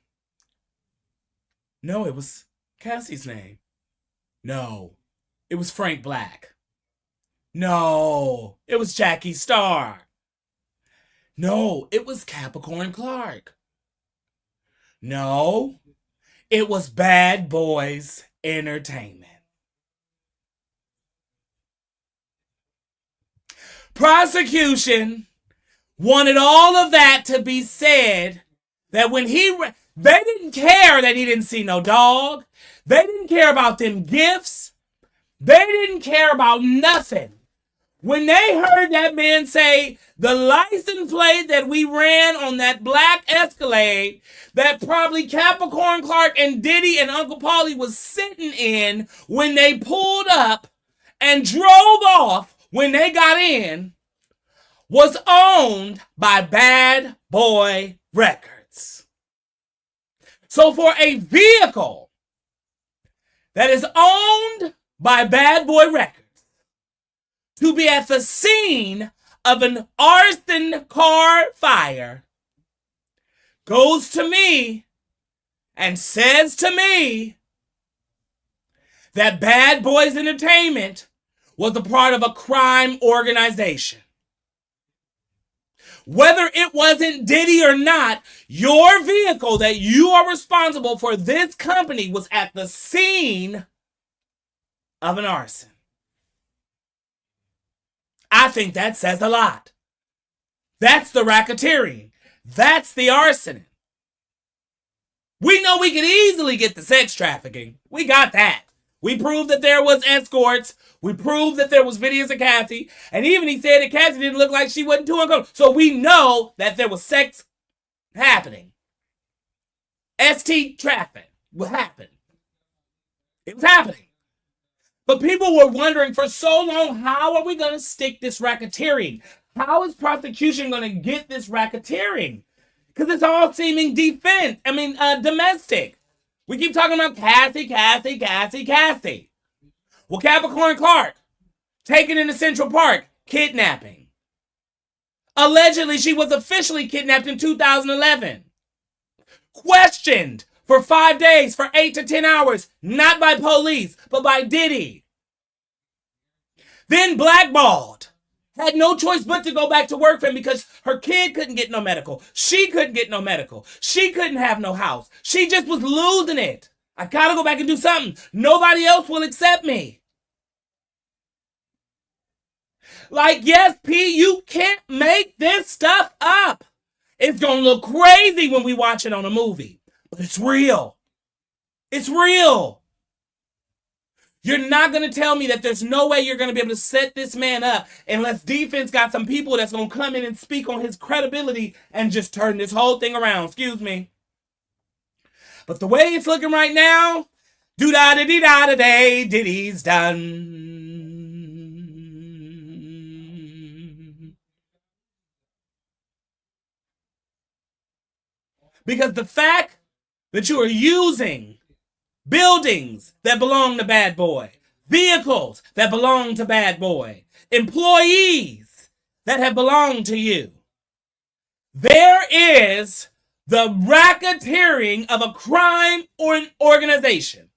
No, it was Cassie's name. No. It was Frank Black. No, it was Jackie Starr. No, it was Capricorn Clark. No, it was Bad Boys Entertainment. Prosecution wanted all of that to be said that when they didn't care that he didn't see no dog. They didn't care about them gifts. They didn't care about nothing. When they heard that man say the license plate that we ran on that black Escalade that probably Capricorn Clark and Diddy and Uncle Paulie was sitting in when they pulled up and drove off when they got in was owned by Bad Boy Records. So for a vehicle that is owned by Bad Boy Records to be at the scene of an arson car fire goes to me and says to me that Bad Boys Entertainment was a part of a crime organization. Whether it wasn't Diddy or not, your vehicle that you are responsible for this company was at the scene of an arson. I think that says a lot. That's the racketeering. That's the arsoning. We know we could easily get the sex trafficking. We got that. We proved that there was escorts. We proved that there was videos of Cassie. And even he said that Cassie didn't look like she wasn't too uncomfortable. So we know that there was sex happening. ST traffic was happening. It was happening. But people were wondering for so long, how are we going to stick this racketeering? How is prosecution going to get this racketeering? Because it's all seeming domestic. We keep talking about Cassie. Well, Capricorn Clark, taken into Central Park, kidnapping. Allegedly, she was officially kidnapped in 2011. Questioned for 5 days, for 8 to 10 hours, not by police, but by Diddy. Then blackballed. Had no choice but to go back to work for him because her kid couldn't get no medical. She couldn't get no medical. She couldn't have no house. She just was losing it. I gotta go back and do something. Nobody else will accept me. Like, yes, P, you can't make this stuff up. It's gonna look crazy when we watch it on a movie, but it's real. It's real. You're not going to tell me that there's no way you're going to be able to set this man up unless defense got some people that's going to come in and speak on his credibility and just turn this whole thing around. Excuse me. But the way it's looking right now, do-da-da-dee-da-da-day, Diddy's done. Because the fact that you are using buildings that belong to Bad Boy, vehicles that belong to Bad Boy, employees that have belonged to you. There is the racketeering of a crime or an organization.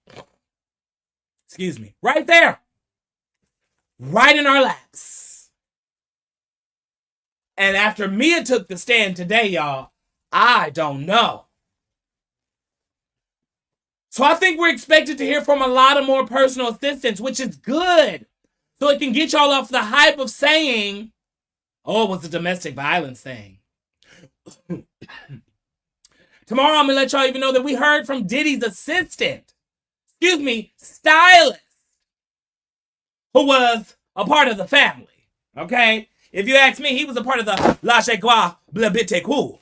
Excuse me. Right there. Right in our laps. And after Mia took the stand today, y'all, I don't know. So I think we're expected to hear from a lot of more personal assistance, which is good. So it can get y'all off the hype of saying, oh, it was a domestic violence thing. Tomorrow I'm going to let y'all even know that we heard from Diddy's assistant, stylist, who was a part of the family, okay? If you ask me, he was a part of the La Chequa Bla Biteku.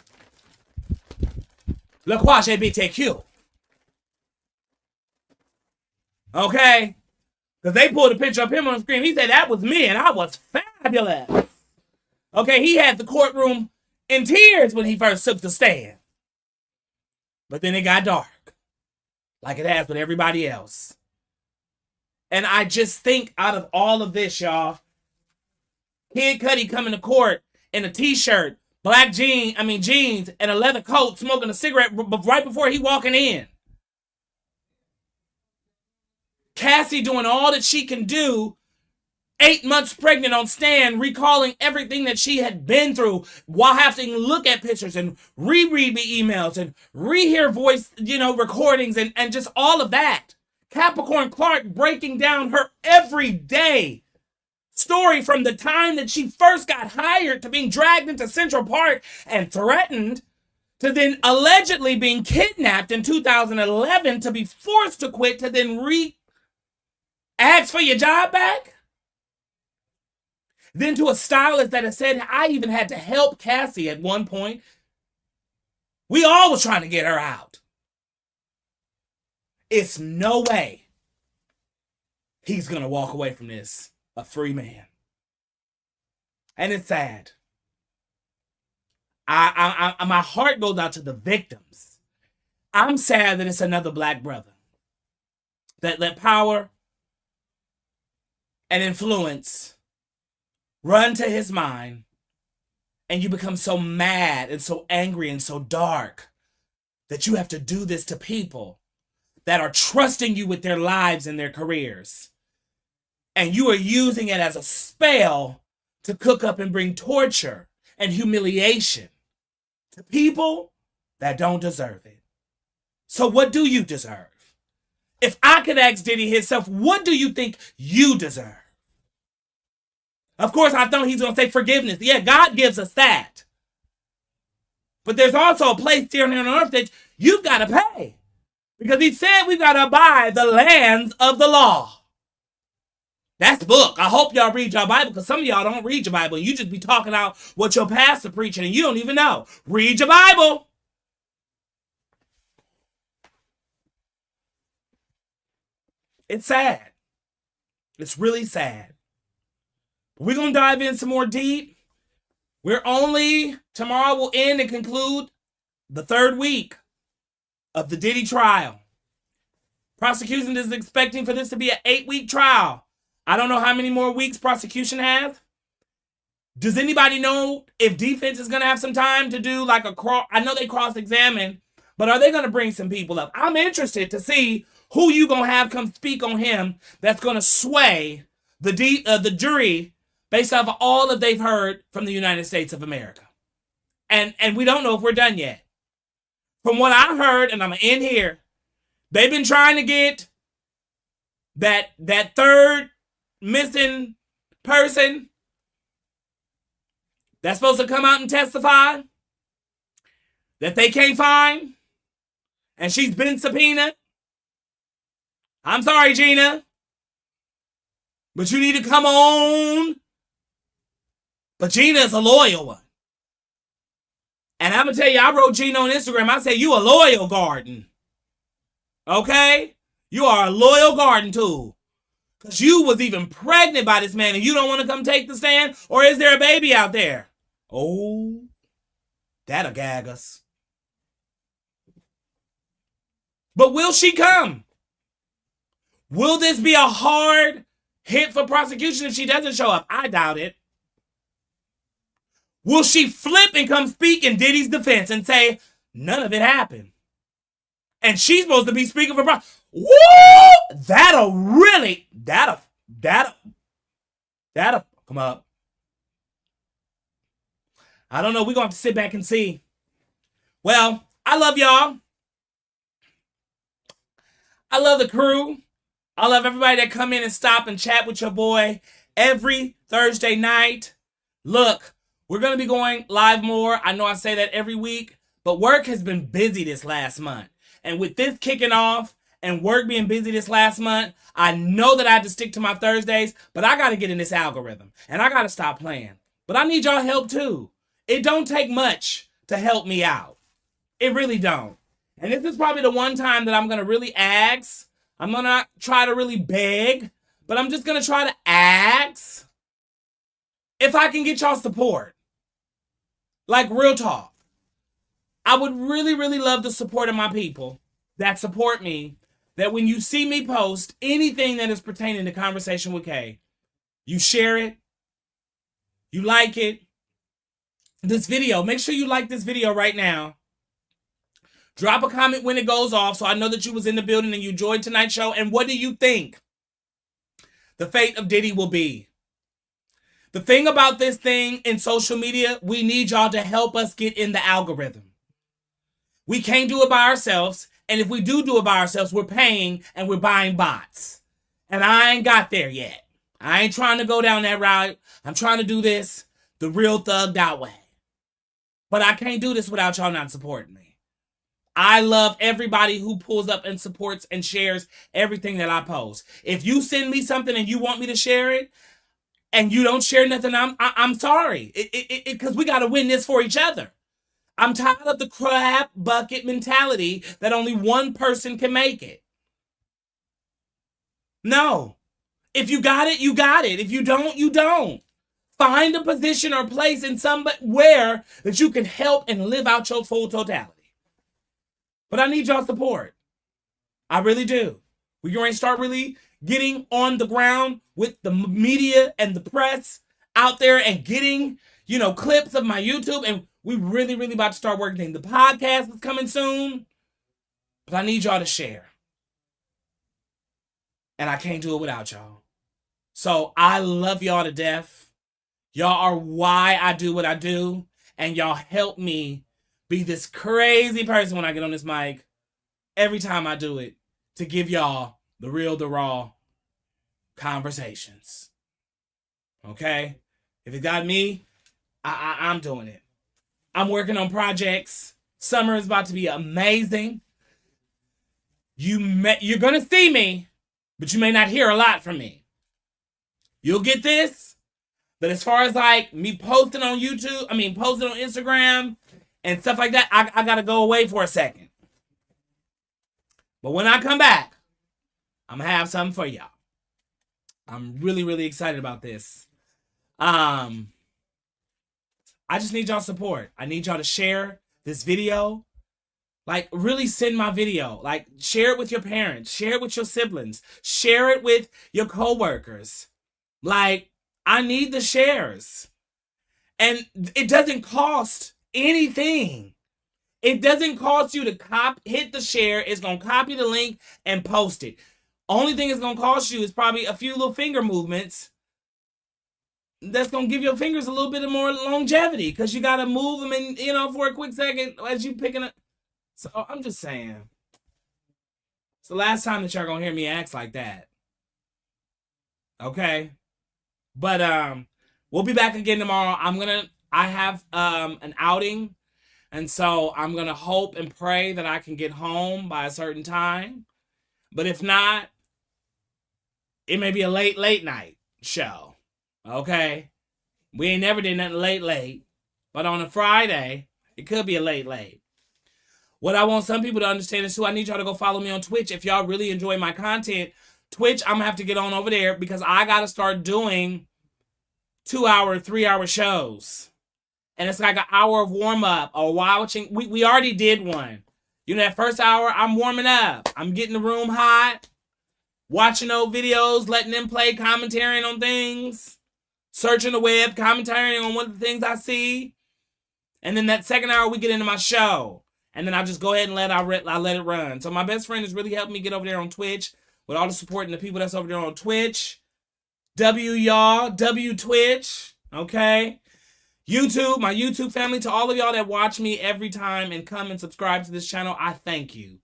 La Quache Biteku. Okay? Because they pulled a picture of him on the screen. He said, that was me, and I was fabulous. Okay, he had the courtroom in tears when he first took the stand. But then it got dark. Like it has with everybody else. And I just think out of all of this, y'all, Kid Cudi coming to court in a t-shirt, black jeans, and a leather coat, smoking a cigarette right before he walking in. Cassie doing all that she can do, 8 months pregnant on stand, recalling everything that she had been through while having to look at pictures and reread the emails and rehear voice, recordings and just all of that. Capricorn Clark breaking down her everyday story from the time that she first got hired to being dragged into Central Park and threatened to then allegedly being kidnapped in 2011 to be forced to quit to then ask for your job back? Then to a stylist that has said, I even had to help Cassie at one point. We all was trying to get her out. It's no way he's going to walk away from this a free man. And it's sad. My heart goes out to the victims. I'm sad that it's another black brother that let power and influence run to his mind, and you become so mad and so angry and so dark that you have to do this to people that are trusting you with their lives and their careers. And you are using it as a spell to cook up and bring torture and humiliation to people that don't deserve it. So what do you deserve? If I could ask Diddy himself, what do you think you deserve? Of course, I thought he's going to say forgiveness. Yeah, God gives us that. But there's also a place here on earth that you've got to pay. Because he said we've got to abide the lands of the law. That's the book. I hope y'all read your Bible, because some of y'all don't read your Bible. You just be talking out what your pastor preaching and you don't even know. Read your Bible. It's sad. It's really sad. We're going to dive in some more deep. Tomorrow will end and conclude the 3rd week of the Diddy trial. Prosecution is expecting for this to be an 8-week trial. I don't know how many more weeks prosecution has. Does anybody know if defense is going to have some time to do like a cross? I know they cross-examine, but are they going to bring some people up? I'm interested to see who you going to have come speak on him that's going to sway the jury based off of all that they've heard from the United States of America. And we don't know if we're done yet. From what I heard, and I'm going to end here, they've been trying to get that third missing person that's supposed to come out and testify that they can't find, and she's been subpoenaed. I'm sorry, Gina, but you need to come on. But Gina is a loyal one. And I'm going to tell you, I wrote Gina on Instagram. I said, you a loyal garden. Okay? You are a loyal garden tool. Because you was even pregnant by this man and you don't want to come take the stand? Or is there a baby out there? Oh, that'll gag us. But will she come? Will this be a hard hit for prosecution if she doesn't show up? I doubt it. Will she flip and come speak in Diddy's defense and say, none of it happened? And she's supposed to be speaking for woo! That'll come up. I don't know. We're going to have to sit back and see. Well, I love y'all. I love the crew. I love everybody that come in and stop and chat with your boy every Thursday night. Look, we're going to be going live more. I know I say that every week, but work has been busy this last month. And with this kicking off and work being busy this last month, I know that I had to stick to my Thursdays, but I got to get in this algorithm and I got to stop playing. But I need y'all help too. It don't take much to help me out. It really don't. And this is probably the one time that I'm going to really ask. I'm going to try to really beg, but I'm just going to try to ask if I can get y'all support. Like real talk. I would really, really love the support of my people that support me, that when you see me post anything that is pertaining to Conversation with K, you share it, you like it. This video, make sure you like this video right now. Drop a comment when it goes off so I know that you was in the building and you enjoyed tonight's show. And what do you think the fate of Diddy will be? The thing about this thing in social media, we need y'all to help us get in the algorithm. We can't do it by ourselves. And if we do it by ourselves, we're paying and we're buying bots. And I ain't got there yet. I ain't trying to go down that route. I'm trying to do this the real thugged out way. But I can't do this without y'all not supporting me. I love everybody who pulls up and supports and shares everything that I post. If you send me something and you want me to share it, and you don't share nothing, I'm sorry. Because we got to win this for each other. I'm tired of the crab bucket mentality that only one person can make it. No. If you got it, you got it. If you don't, you don't. Find a position or place in somewhere that you can help and live out your full totality. But I need y'all support. I really do. We're going to start really getting on the ground with the media and the press out there and getting, clips of my YouTube. And we really, really about to start working. The podcast is coming soon. But I need y'all to share. And I can't do it without y'all. So I love y'all to death. Y'all are why I do what I do. And y'all help me be this crazy person when I get on this mic. Every time I do it. To give y'all the real, the raw conversations. Okay? If it got me, I'm doing it. I'm working on projects. Summer is about to be amazing. You're going to see me, but you may not hear a lot from me. You'll get this. But as far as like me posting on posting on Instagram and stuff like that, I got to go away for a second. But when I come back, I'm going to have something for y'all. I'm really, really excited about this. I just need y'all support. I need y'all to share this video. Like, really send my video. Like, share it with your parents. Share it with your siblings. Share it with your coworkers. Like, I need the shares. And it doesn't cost anything. It doesn't cost you to hit the share. It's going to copy the link and post it. Only thing it's going to cost you is probably a few little finger movements. That's going to give your fingers a little bit of more longevity because you got to move them in, for a quick second as you picking up. So I'm just saying. It's the last time that y'all going to hear me act like that. Okay? But we'll be back again tomorrow. I have an outing. And so I'm going to hope and pray that I can get home by a certain time. But if not, it may be a late night show. Okay? We ain't never did nothing late. But on a Friday, it could be a late. What I want some people to understand is, too, I need y'all to go follow me on Twitch. If y'all really enjoy my content, Twitch, I'm going to have to get on over there because I got to start doing 2-hour, 3-hour shows. And it's like an hour of warm-up or watching. We already did one. That first hour, I'm warming up. I'm getting the room hot, watching old videos, letting them play, commentating on things, searching the web, commentating on one of the things I see. And then that second hour, we get into my show. And then I just go ahead and I let it run. So my best friend is really helping me get over there on Twitch with all the support and the people that's over there on Twitch. y'all, Twitch, okay? YouTube, my YouTube family, to all of y'all that watch me every time and come and subscribe to this channel, I thank you.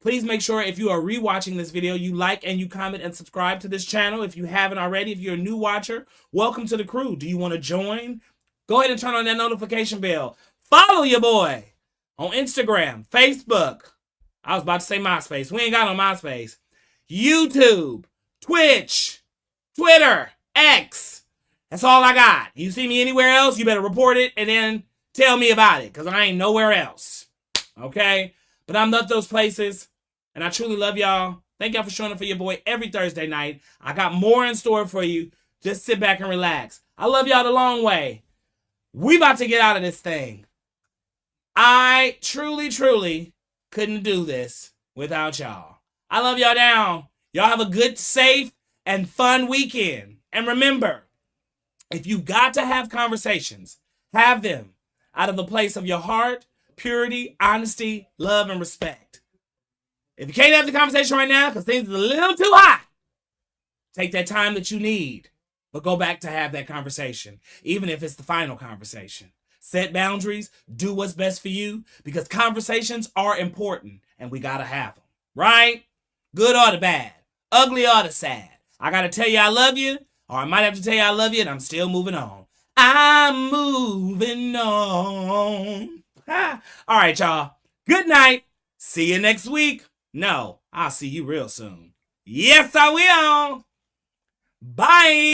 Please make sure if you are rewatching this video, you like and you comment and subscribe to this channel. If you haven't already, if you're a new watcher, welcome to the crew. Do you want to join? Go ahead and turn on that notification bell. Follow your boy on Instagram, Facebook. I was about to say MySpace. We ain't got no MySpace. YouTube, Twitch, Twitter, X. That's all I got. You see me anywhere else, you better report it and then tell me about it because I ain't nowhere else. Okay? But I'm not those places. And I truly love y'all. Thank y'all for showing up for your boy every Thursday night. I got more in store for you. Just sit back and relax. I love y'all the long way. We about to get out of this thing. I truly couldn't do this without y'all. I love y'all down. Y'all have a good, safe, and fun weekend. And remember, if you got to have conversations, have them out of the place of your heart, purity, honesty, love, and respect. If you can't have the conversation right now because things are a little too hot, take that time that you need, but go back to have that conversation, even if it's the final conversation. Set boundaries, do what's best for you, because conversations are important, and we got to have them, right? Good or the bad, ugly or the sad. I got to tell you I love you, or I might have to tell you I love you and I'm still moving on. I'm moving on. All right, y'all. Good night. See you next week. No, I'll see you real soon. Yes, I will. Bye.